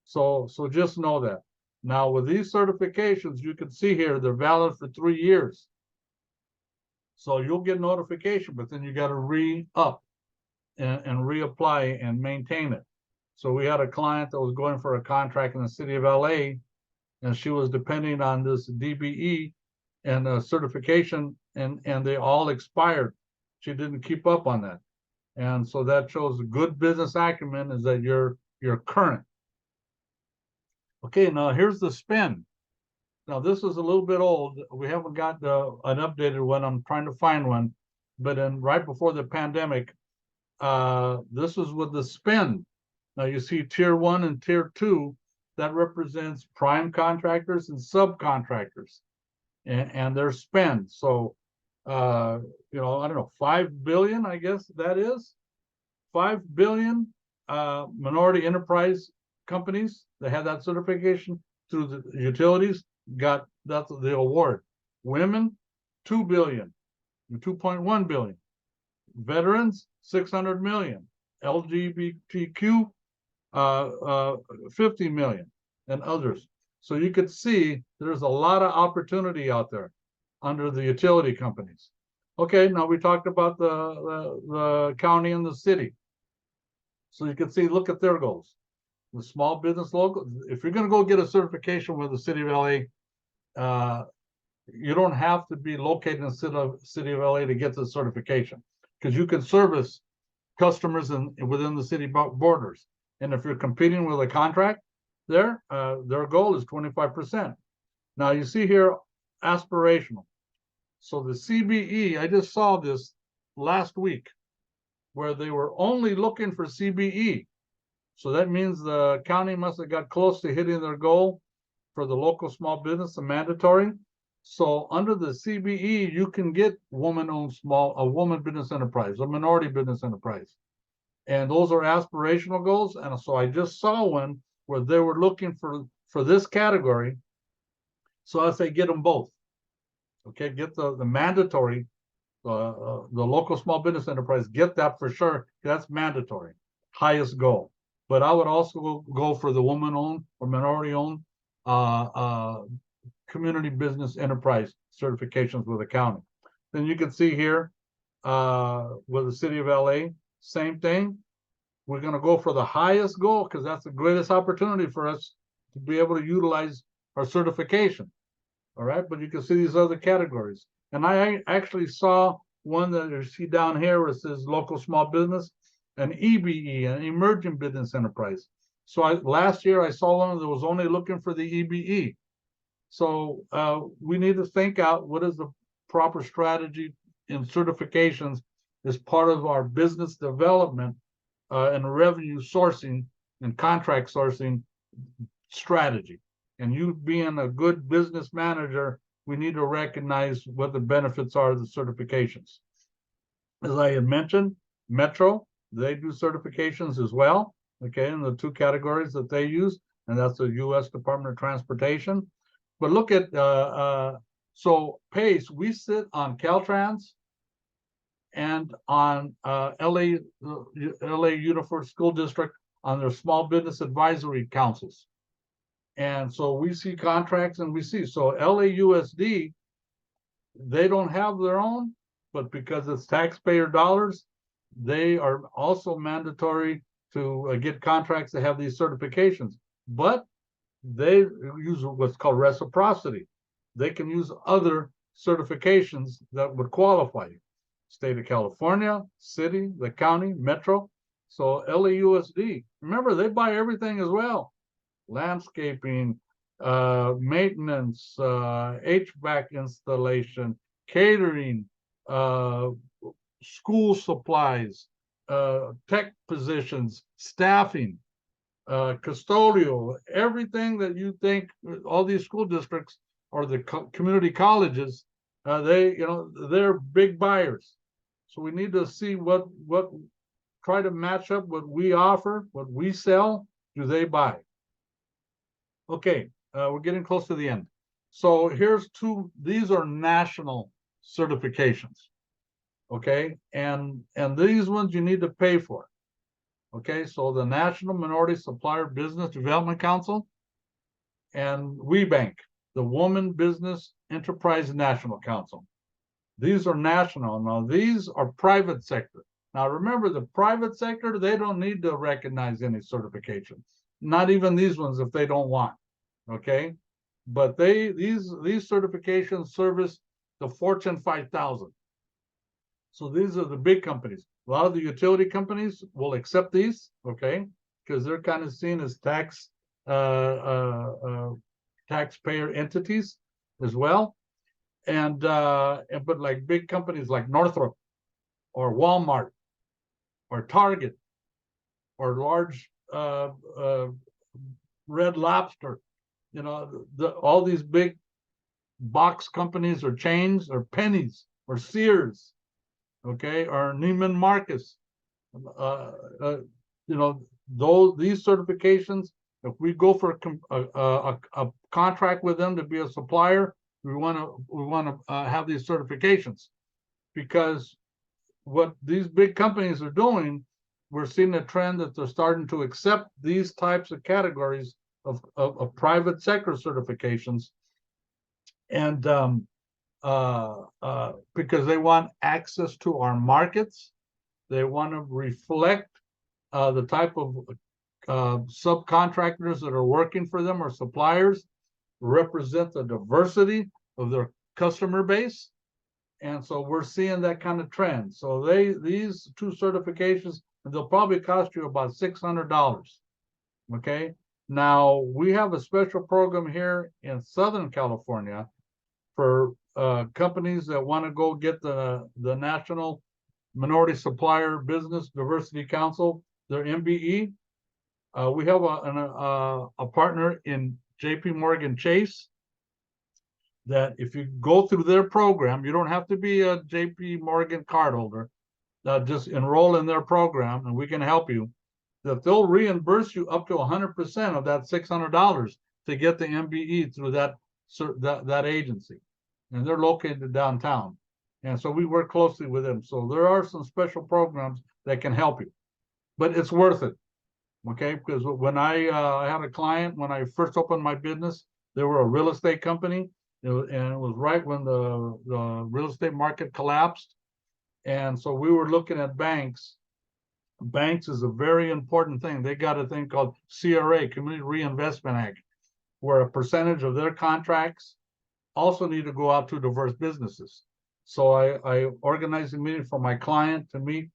So just know that. Now with these certifications, you can see here they're valid for 3 years. So you'll get notification, but then you got to re-up and reapply and maintain it. So we had a client that was going for a contract in the city of LA, and she was depending on this DBE and a certification, and they all expired. She didn't keep up on that. And so that shows good business acumen is that you're current. Okay, now here's the spend. Now this is a little bit old. We haven't got an updated one. I'm trying to find one. But right before the pandemic, this is with the spend. Now you see tier 1 and tier 2, that represents prime contractors and subcontractors and their spend. So I don't know, 5 billion, I guess that is 5 billion minority enterprise companies that have that certification through the utilities got that's the award. Women, 2 billion, 2.1 billion. Veterans, 600 million. LGBTQ, 50 million, and others. So you could see there's a lot of opportunity out there under the utility companies. Okay, now we talked about the county and the city. So you can see, look at their goals. The small business local, if you're going to go get a certification with the city of LA, you don't have to be located in the city of LA to get the certification, because you can service customers within the city borders. And if you're competing with a contract there, their goal is 25%. Now you see here, aspirational. So the CBE, I just saw this last week, where they were only looking for CBE. So that means the county must have got close to hitting their goal for the local small business, the mandatory. So under the CBE, you can get woman-owned a woman business enterprise, a minority business enterprise. And those are aspirational goals. And so I just saw one where they were looking for this category. So I say get them both. Okay, get the mandatory, the local small business enterprise, get that for sure. That's mandatory, highest goal. But I would also go for the woman-owned or minority-owned community business enterprise certifications with the county. Then you can see here with the city of LA, same thing. We're going to go for the highest goal because that's the greatest opportunity for us to be able to utilize our certification. All right, but you can see these other categories. And I actually saw one that you see down here where it says local small business, an EBE, an emerging business enterprise. So last year I saw one that was only looking for the EBE. So we need to think out what is the proper strategy in certifications as part of our business development and revenue sourcing and contract sourcing strategy. And you being a good business manager, we need to recognize what the benefits are of the certifications. As I had mentioned, Metro, they do certifications as well, okay, in the two categories that they use, and that's the U.S. Department of Transportation. But look at, so PACE, we sit on Caltrans and on LA Unified School District on their small business advisory councils. And so we see contracts and we see, so LAUSD, they don't have their own, but because it's taxpayer dollars, they are also mandatory to get contracts that have these certifications. But they use what's called reciprocity. They can use other certifications that would qualify you. State of California, city, the county, metro. So LAUSD, remember, they buy everything as well. Landscaping, maintenance, HVAC installation, catering, school supplies, tech positions, staffing, custodial, everything that you think all these school districts or the community colleges, they're big buyers. So we need to see what try to match up what we offer, what we sell, do they buy? Okay, we're getting close to the end. So here's these are national certifications. Okay, and these ones you need to pay for. Okay, so the National Minority Supplier Business Development Council and WeBank, the Woman Business Enterprise National Council. These are national. Now, these are private sector. Now, remember, the private sector, they don't need to recognize any certification. Not even these ones if they don't want. Okay, but these certifications service the Fortune 5,000. So these are the big companies. A lot of the utility companies will accept these, okay, because they're kind of seen as taxpayer entities as well. And but like big companies like Northrop or Walmart or Target or large Red Lobster, all these big box companies or chains or pennies or Sears, okay, or Neiman Marcus. Uh, uh, you know, these certifications, if we go for a contract with them to be a supplier, we want to have these certifications, because what these big companies are doing, we're seeing a trend that they're starting to accept these types of categories of private sector certifications, and because they want access to our markets, they want to reflect the type of subcontractors that are working for them, or suppliers, represent the diversity of their customer base. And so we're seeing that kind of trend. So these two certifications, they'll probably cost you about $600. Okay. Now we have a special program here in Southern California for companies that want to go get the National Minority Supplier Business Diversity Council, their MBE. We have a partner in JP Morgan Chase, that if you go through their program, you don't have to be a JP Morgan cardholder. Just enroll in their program and we can help you. That they'll reimburse you up to 100% of that $600 to get the MBE through that agency. And they're located downtown. And so we work closely with them. So there are some special programs that can help you, but it's worth it. Okay, because when I had a client, when I first opened my business, they were a real estate company, and it was right when the real estate market collapsed. And so we were looking at banks. Banks is a very important thing. They got a thing called CRA, Community Reinvestment Act, where a percentage of their contracts also need to go out to diverse businesses. So I organized a meeting for my client to meet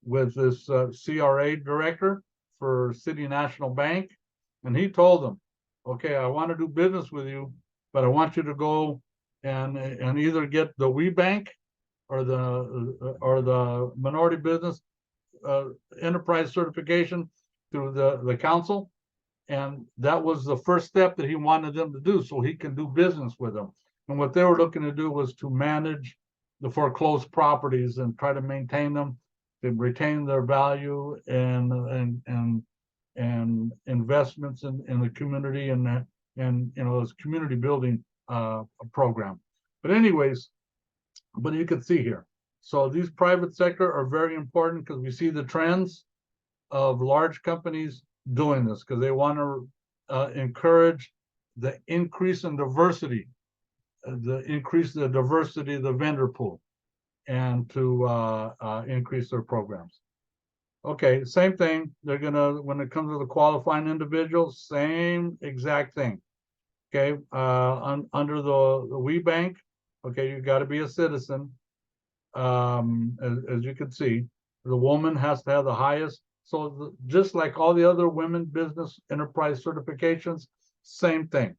with this CRA director for City National Bank. And he told them, okay, I want to do business with you, but I want you to go and either get the WeBank or the minority business enterprise certification through the council. And that was the first step that he wanted them to do, so he can do business with them. And what they were looking to do was to manage the foreclosed properties and try to maintain them, to retain their value, and investments in the community, and this community building program. But anyways, but you can see here. So these private sector are very important, because we see the trends of large companies doing this, because they want to encourage the increase in diversity, increase the diversity of the vendor pool, and to increase their programs. Okay, same thing. They're gonna, when it comes to the qualifying individuals, same exact thing. Okay, under the WeBank, okay, you got to be a citizen. As you can see, the woman has to have the highest. So just like all the other women business enterprise certifications, same thing.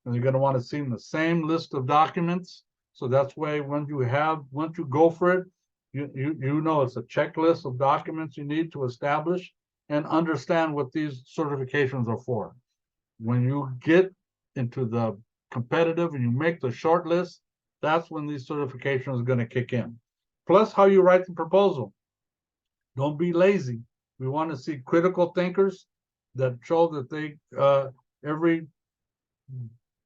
And you're going to want to see the same list of documents. So that's why once you go for it, you know it's a checklist of documents you need to establish and understand what these certifications are for. When you get into the competitive and you make the short list, that's when these certifications are going to kick in. Plus how you write the proposal. Don't be lazy. We want to see critical thinkers that show that they every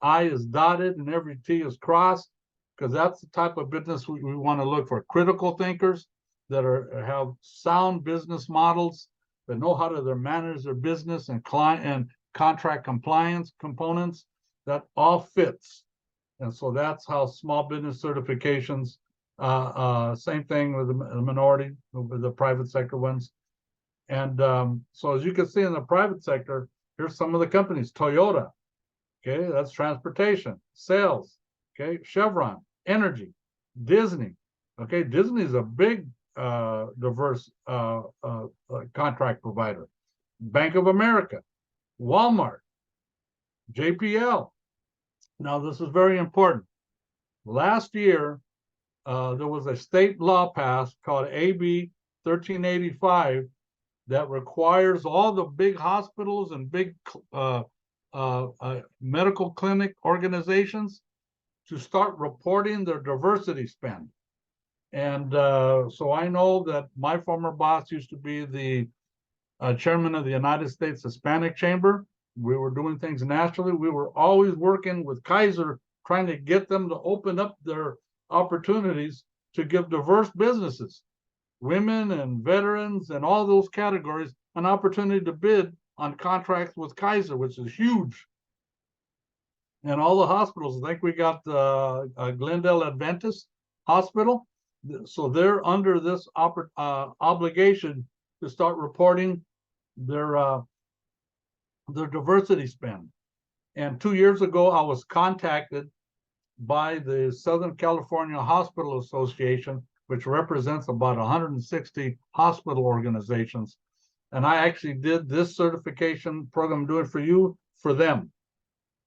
I is dotted and every T is crossed, because that's the type of business we want to look for. Critical thinkers that have sound business models, that know how to manage their business and client and contract compliance components. That all fits. And so that's how small business certifications, same thing with the minority, with the private sector ones. And so as you can see in the private sector, here's some of the companies. Toyota, okay, that's transportation. Sales, okay, Chevron, energy. Disney, okay, Disney is a big diverse contract provider. Bank of America, Walmart, JPL. Now this is very important. Last year, there was a state law passed called AB 1385 that requires all the big hospitals and big medical clinic organizations to start reporting their diversity spend. And so I know that my former boss used to be the chairman of the United States Hispanic Chamber. We were doing things nationally. We were always working with Kaiser, trying to get them to open up their opportunities to give diverse businesses, women and veterans and all those categories, an opportunity to bid on contracts with Kaiser, which is huge. And all the hospitals, I think we got Glendale Adventist Hospital. So they're under this obligation to start reporting their diversity spend. And 2 years ago, I was contacted by the Southern California Hospital Association, which represents about 160 hospital organizations. And I actually did this certification program I'm doing for you for them.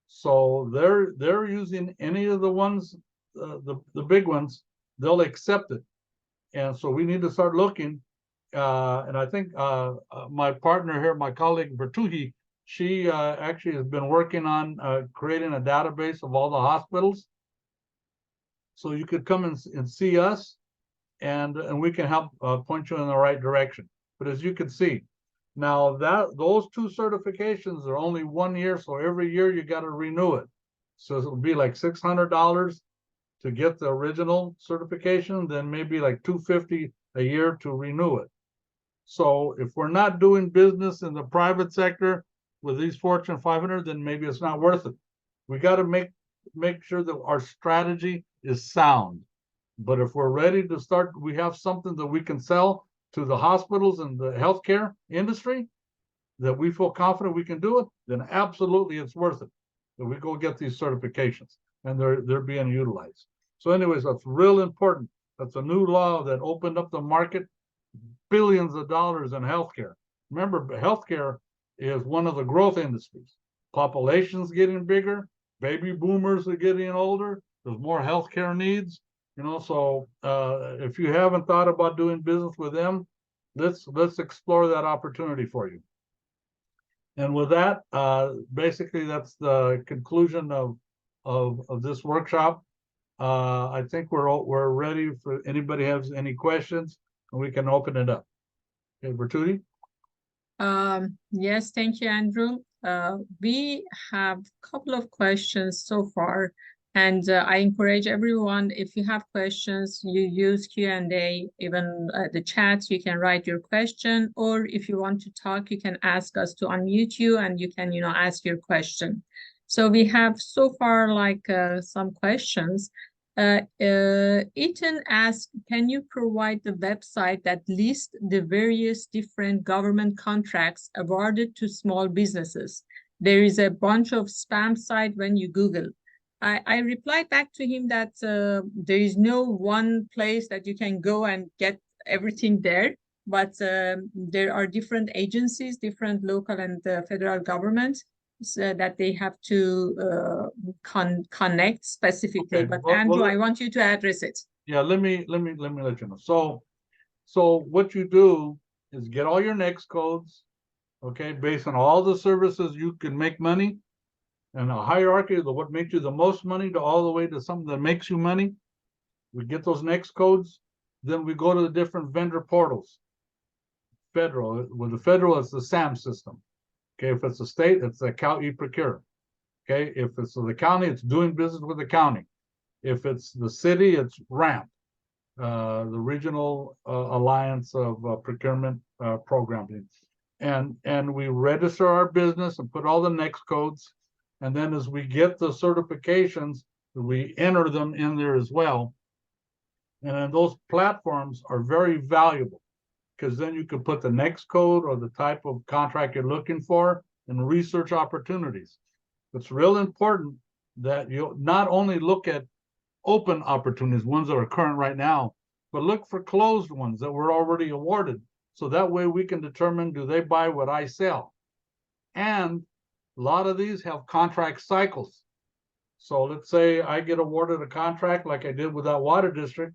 So they're using any of the ones, the big ones, they'll accept it. And so we need to start looking. And I think my partner here, my colleague Bertuhi, she actually has been working on creating a database of all the hospitals. So you could come and see us, and we can help point you in the right direction. But as you can see, now that those two certifications are only 1 year, so every year you got to renew it. So it'll be like $600 to get the original certification, then maybe like $250 a year to renew it. So if we're not doing business in the private sector with these Fortune 500, then maybe it's not worth it. We got to make sure that our strategy is sound. But if we're ready to start, we have something that we can sell to the hospitals and the healthcare industry that we feel confident we can do it, then absolutely it's worth it that we go get these certifications, and they're being utilized. So anyways, that's real important. That's a new law that opened up the market, billions of dollars in healthcare. Remember, healthcare is one of the growth industries. Population's getting bigger, baby boomers are getting older, there's more healthcare needs. So if you haven't thought about doing business with them, let's explore that opportunity for you. And with that, basically that's the conclusion of this workshop. I think we're ready for anybody has any questions, and we can open it up. Okay, Bertuti? Yes, thank you, Andrew. We have a couple of questions so far. And I encourage everyone, if you have questions, you use Q&A, even the chat, you can write your question, or if you want to talk, you can ask us to unmute you and you can, ask your question. So we have so far some questions. Ethan asked, can you provide the website that lists the various different government contracts awarded to small businesses? There is a bunch of spam sites when you Google. I replied back to him that there is no one place that you can go and get everything there, but there are different agencies, different local and federal governments that they have to connect specifically. Okay. But Andrew, I want you to address it. Yeah, let me let you know. So what you do is get all your NEX codes, okay, based on all the services you can make money, and a hierarchy of what makes you the most money to all the way to something that makes you money. We get those NEX codes, then we go to the different vendor portals. Federal, with the federal, it's the SAM system. Okay, if it's a state, it's the Procure. Okay, if it's the county, it's doing business with the county. If it's the city, it's RAMP, the Regional Alliance of Procurement Programming. And we register our business and put all the NEX codes. And then as we get the certifications, we enter them in there as well. And then those platforms are very valuable, because then you can put the NEX code or the type of contract you're looking for and research opportunities. It's real important that you not only look at open opportunities, ones that are current right now, but look for closed ones that were already awarded. So that way we can determine, do they buy what I sell? And a lot of these have contract cycles. So let's say I get awarded a contract like I did with that water district.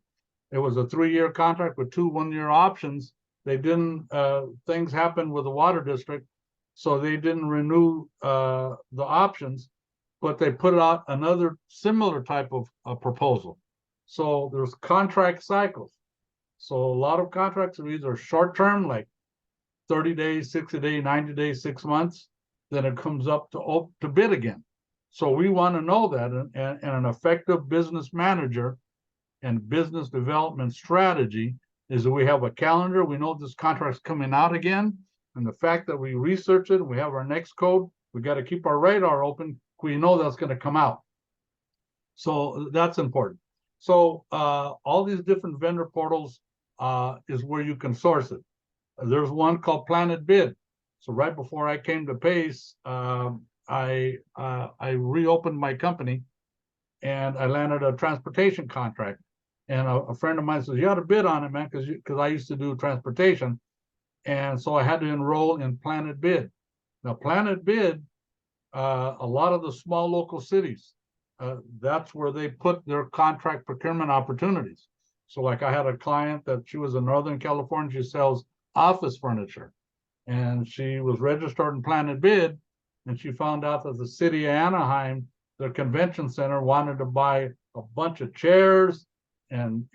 It was a 3-year contract with 2 1-year options. They didn't, things happened with the water district, so they didn't renew the options, but they put out another similar type of proposal. So there's contract cycles. So a lot of contracts are either short-term, like 30 days, 60 days, 90 days, 6 months, then it comes up to bid again. So we want to know that, and an effective business manager and business development strategy is that we have a calendar. We know this contract's coming out again, and the fact that we research it, we have our next code, we got to keep our radar open. We know that's going to come out. So that's important. So all these different vendor portals is where you can source it. There's one called Planet Bid. So right before I came to Pace, I reopened my company, and I landed a transportation contract. And a friend of mine says, "You ought to bid on it, man," because I used to do transportation, and so I had to enroll in Planet Bid. Now, Planet Bid, a lot of the small local cities, that's where they put their contract procurement opportunities. So, like, I had a client that she was in Northern California. She sells office furniture, and she was registered in Planet Bid, and she found out that the city of Anaheim, their convention center, wanted to buy a bunch of chairs and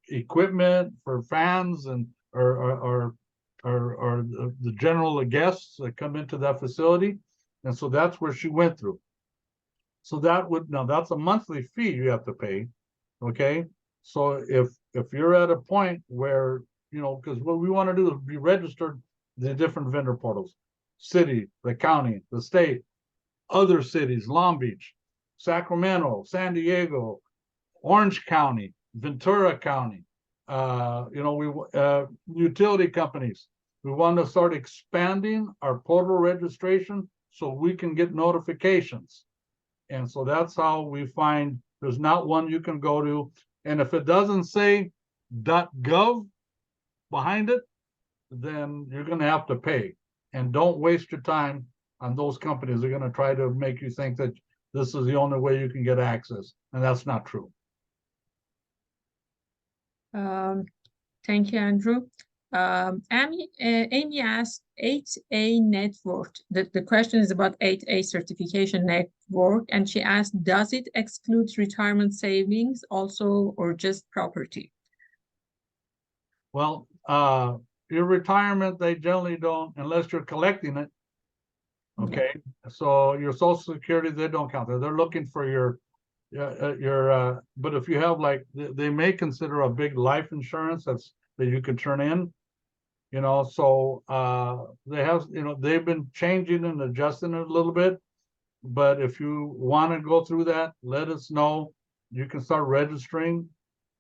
equipment for fans and or the general guests that come into that facility, and so that's where she went through. So that's a monthly fee you have to pay, okay? So if you're at a point where, because what we want to do is be registered the different vendor portals, city, the county, the state, other cities, Long Beach, Sacramento, San Diego, Orange County, Ventura County, utility companies. We want to start expanding our portal registration so we can get notifications. And so that's how we find there's not one you can go to. And if it doesn't say .gov behind it, then you're going to have to pay. And don't waste your time on those companies. They're going to try to make you think that this is the only way you can get access. And that's not true. Thank you, Andrew. Amy asked 8A network. The question is about 8A certification network, and she asked, does it exclude retirement savings also, or just property? Well, your retirement, they generally don't, unless you're collecting it. Okay, so your Social Security, they don't count. They're looking for your but if you have, like, they may consider a big life insurance that you can turn in, so they have, they've been changing and adjusting it a little bit. But if you want to go through that, let us know. You can start registering,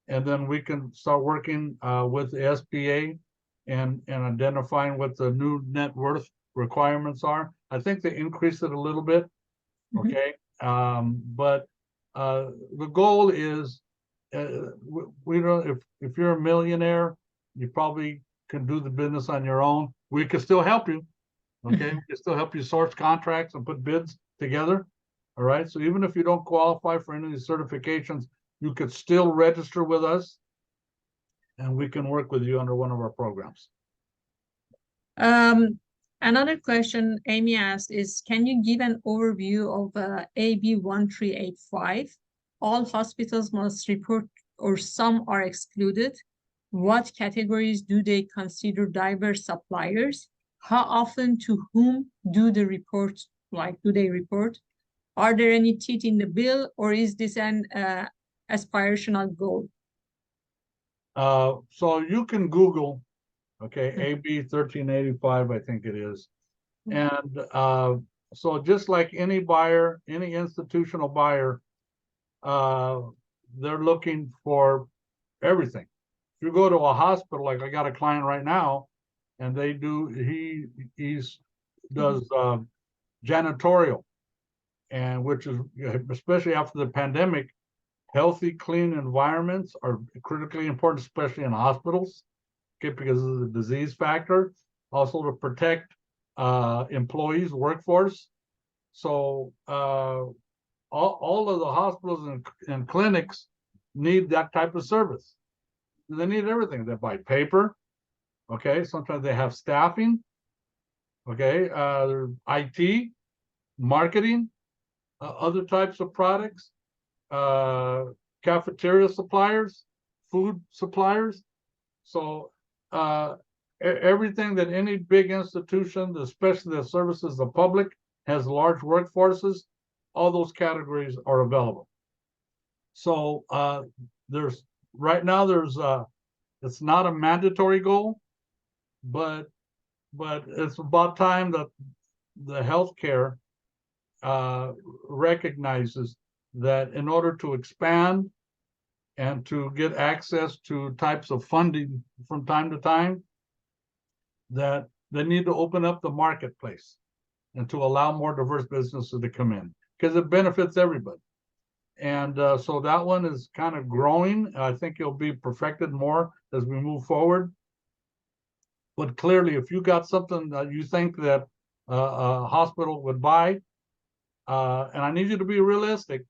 and then we can start working with the SBA and identifying what the new net worth requirements are. I think they increased it a little bit. Okay. But the goal is, we don't, if you're a millionaire, you probably can do the business on your own. We can still help you. Okay. We can still help you source contracts and put bids together. All right. So even if you don't qualify for any of these certifications, you could still register with us, and we can work with you under one of our programs. Another question Amy asked is, can you give an overview of AB 1385? All hospitals must report, or some are excluded. What categories do they consider diverse suppliers? How often, to whom do they report? Are there any teeth in the bill, or is this an aspirational goal? So you can Google, okay, AB 1385, I think it is. And so just like any buyer, any institutional buyer, they're looking for everything. If you go to a hospital, like I got a client right now, and they do, he does janitorial, and which is, especially after the pandemic, healthy, clean environments are critically important, especially in hospitals, okay, because of the disease factor. Also to protect employees, workforce. So all of the hospitals and clinics need that type of service. They need everything. They buy paper, okay. Sometimes they have staffing, okay. IT, marketing, other types of products, cafeteria suppliers, food suppliers. So everything that any big institution, especially that services the public, has large workforces, all those categories are available. So there's right now it's not a mandatory goal, but it's about time that the healthcare recognizes that in order to expand and to get access to types of funding from time to time, that they need to open up the marketplace and to allow more diverse businesses to come in, because it benefits everybody. And so that one is kind of growing. I think it'll be perfected more as we move forward. But clearly, if you got something that you think that a hospital would buy, and I need you to be realistic,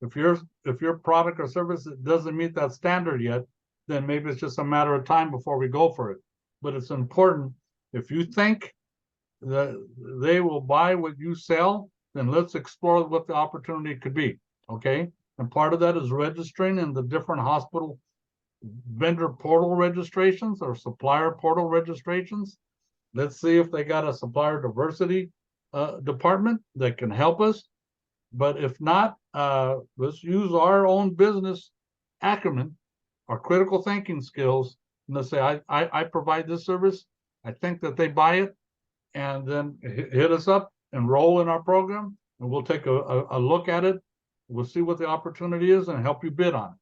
if your product or service doesn't meet that standard yet, then maybe it's just a matter of time before we go for it. But it's important, if you think that they will buy what you sell, then let's explore what the opportunity could be. Okay. And part of that is registering in the different hospital vendor portal registrations or supplier portal registrations. Let's see if they got a supplier diversity department that can help us. But if not, let's use our own business acumen, our critical thinking skills, and let's say I provide this service. I think that they buy it, and then hit us up, enroll in our program, and we'll take a look at it. We'll see what the opportunity is and help you bid on it.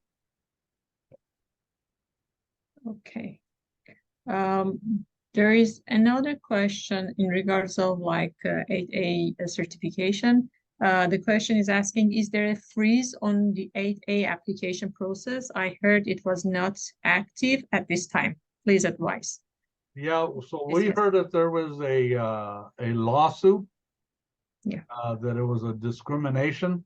Okay. There is another question in regards of like 8A certification. The question is asking, is there a freeze on the 8A application process? I heard it was not active at this time. Please advise. Yeah, so we heard that there was a lawsuit. Yeah. That it was a discrimination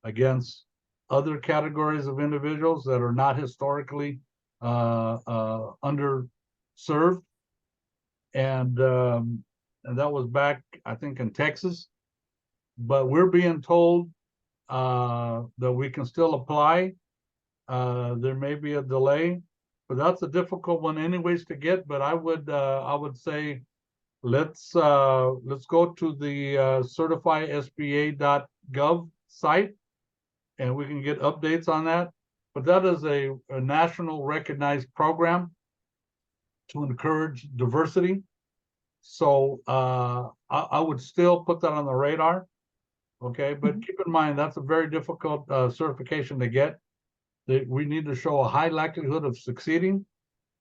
against other categories of individuals that are not historically underserved, and that was back, I think, in Texas. But we're being told that we can still apply. There may be a delay, but that's a difficult one anyways to get. But I would say let's go to the certifysba.gov site, and we can get updates on that. But that is a national recognized program to encourage diversity. So I would still put that on the radar. Okay, but keep in mind that's a very difficult certification to get. That we need to show a high likelihood of succeeding,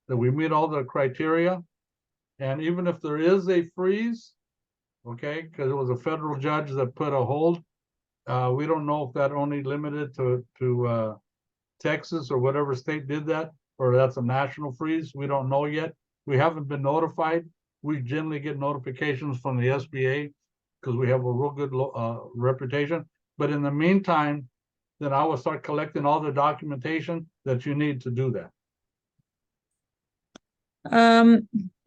that we meet all the criteria. And even if there is a freeze, okay, because it was a federal judge that put a hold, we don't know if that only limited to Texas or whatever state did that, or that's a national freeze. We don't know yet. We haven't been notified. We generally get notifications from the SBA because we have a real good reputation. But in the meantime, then I will start collecting all the documentation that you need to do that.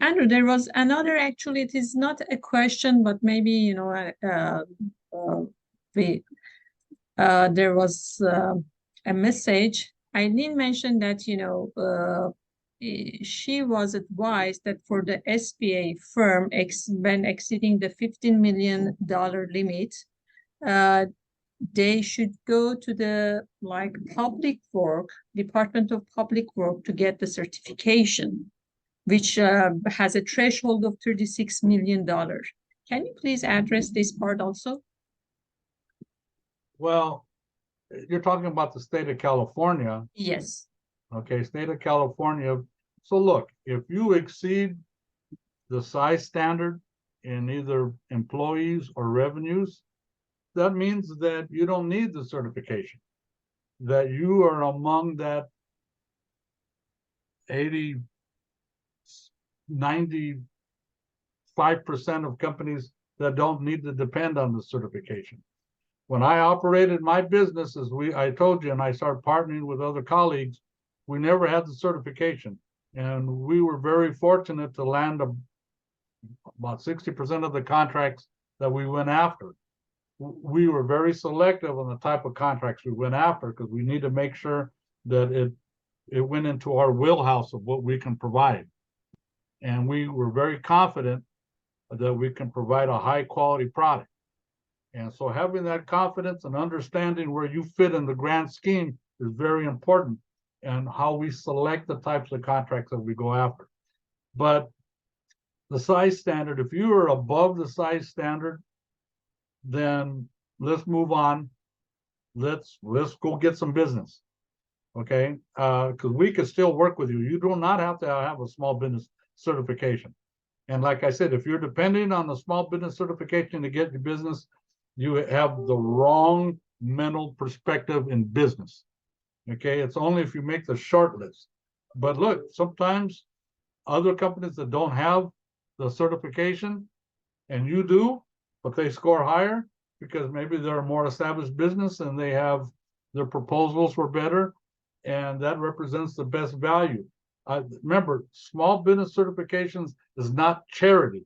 Andrew, there was another, actually, it is not a question, but maybe, there was a message. Eileen mentioned that, she was advised that for the SBA firm, when exceeding the $15 million limit, they should go to the Department of Public Work to get the certification, which has a threshold of $36 million. Can you please address this part also? Well, you're talking about the state of California. Yes. Okay, state of California. So look, if you exceed the size standard in either employees or revenues, that means that you don't need the certification, that you are among that 95% of companies that don't need to depend on the certification. When I operated my business, I told you, and I started partnering with other colleagues, we never had the certification. And we were very fortunate to land about 60% of the contracts that we went after. we were very selective on the type of contracts we went after because we need to make sure that it went into our wheelhouse of what we can provide. And we were very confident that we can provide a high quality product. And so having that confidence and understanding where you fit in the grand scheme is very important, and how we select the types of contracts that we go after. But the size standard, if you are above the size standard, then let's move on. Let's go get some business. Okay, because we could still work with you. You do not have to have a small business certification. And like I said, if you're depending on the small business certification to get your business, you have the wrong mental perspective in business. Okay, it's only if you make the short list. But look, sometimes other companies that don't have the certification and you do, but they score higher because maybe they're a more established business and they have their proposals were better, and that represents the best value. Remember, small business certifications is not charity.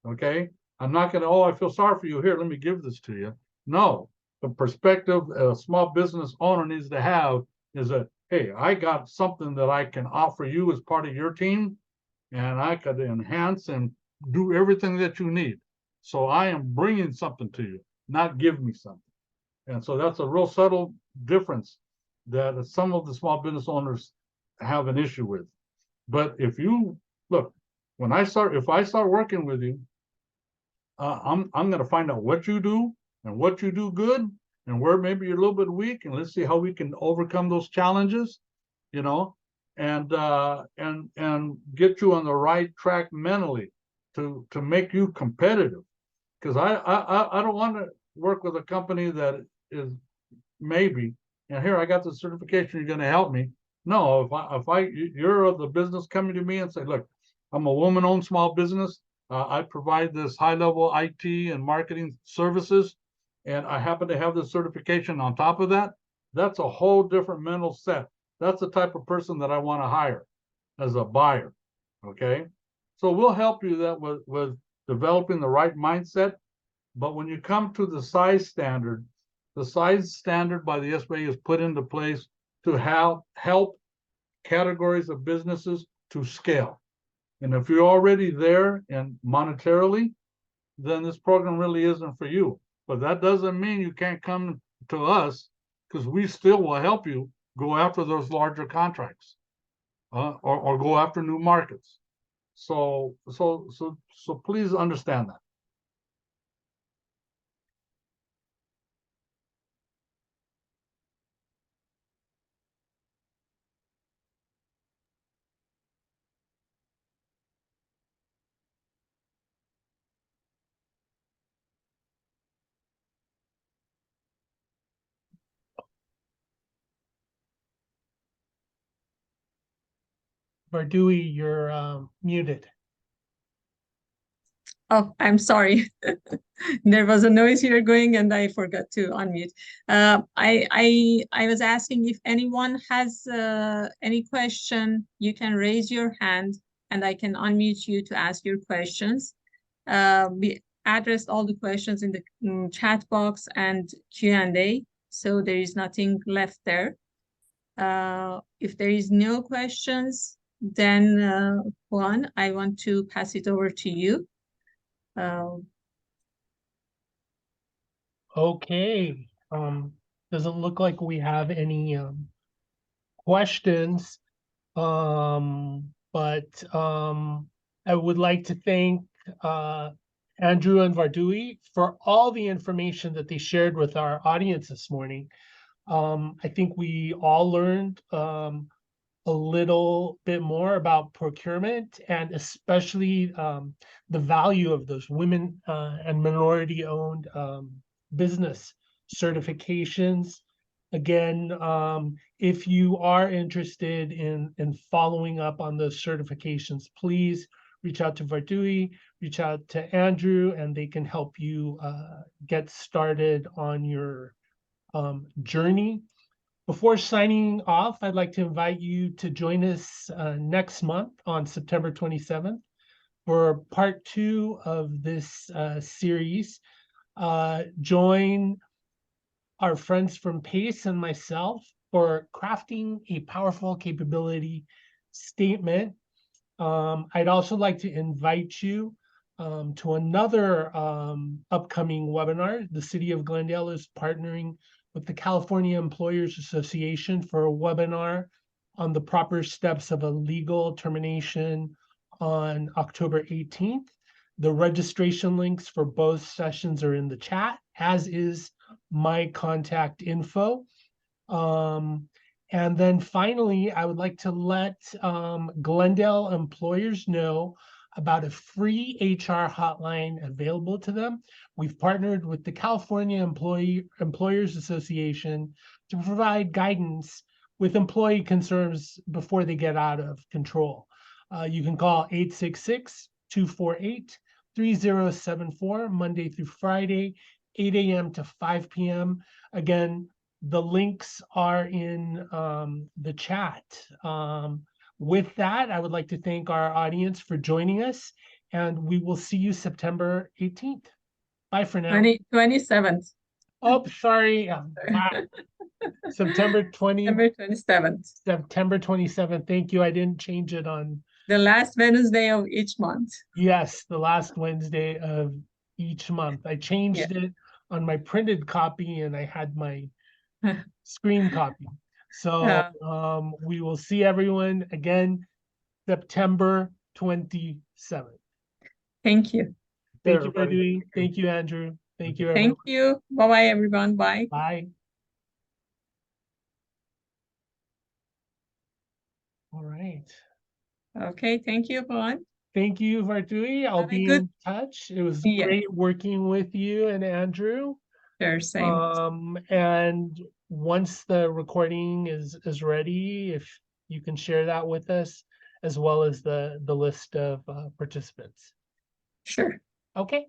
Okay, I'm not going to, oh, I feel sorry for you. Here, let me give this to you. No, the perspective a small business owner needs to have is that, hey, I got something that I can offer you as part of your team, and I could enhance and do everything that you need. So I am bringing something to you, not give me something. And so that's a real subtle difference that some of the small business owners have an issue with. But if you look, if I start working with you, I'm going to find out what you do and what you do good and where maybe you're a little bit weak, and let's see how we can overcome those challenges, you know, and get you on the right track mentally to make you competitive. Because I don't want to work with a company that is maybe, and here I got the certification, you're going to help me. No, you're the business coming to me and say, look, I'm a woman-owned small business. I provide this high-level IT and marketing services, and I happen to have the certification on top of that. That's a whole different mental set. That's the type of person that I want to hire as a buyer. Okay, so we'll help you that with developing the right mindset. But when you come to the size standard by the SBA is put into place to help categories of businesses to scale. And if you're already there and monetarily, then this program really isn't for you. But that doesn't mean you can't come to us, because we still will help you go after those larger contracts, or go after new markets. So please understand that. Bardui, you're muted. Oh, I'm sorry. There was a noise here going and I forgot to unmute. I was asking if anyone has any question, you can raise your hand and I can unmute you to ask your questions. We addressed all the questions in the chat box and Q&A, so there is nothing left there. If there is no questions, then Juan, I want to pass it over to you. Okay. Doesn't look like we have any questions. But I would like to thank Andrew and Bardui for all the information that they shared with our audience this morning. I think we all learned a little bit more about procurement, and especially the value of those women and minority-owned business certifications. Again, if you are interested in following up on those certifications, please reach out to Bardui, reach out to Andrew, and they can help you get started on your journey. Before signing off, I'd like to invite you to join us next month on September 27th for part 2 of this series. join our friends from PACE and myself for crafting a powerful capability statement. I'd also like to invite you to another upcoming webinar. The City of Glendale is partnering with the California Employers Association for a webinar on the proper steps of a legal termination on October 18th. The registration links for both sessions are in the chat, as is my contact info. And then finally, I would like to let Glendale employers know about a free HR hotline available to them. We've partnered with the California Employers Association to provide guidance with employee concerns before they get out of control. You can call 866-248-3074 Monday through Friday, 8 a.m. to 5 p.m. Again, the links are in the chat. With that, I would like to thank our audience for joining us, and we will see you September 18th. Bye for now. 27th. Oh, sorry. September 27th. September 27th. Thank you. I didn't change it on. The last Wednesday of each month. Yes, the last Wednesday of each month. I changed it on my printed copy, and I had my screen copy. So we will see everyone again September 27th. Thank you. Thank you, Bardui. Thank you, Andrew. Thank you, everyone. Thank you. Bye-bye, everyone. Bye. Bye. All right. Okay, thank you, everyone. Thank you, Vartui. I'll be in touch. It was great working with you and Andrew. Sure, same. And once the recording is ready, if you can share that with us, as well as the list of participants. Sure. Okay.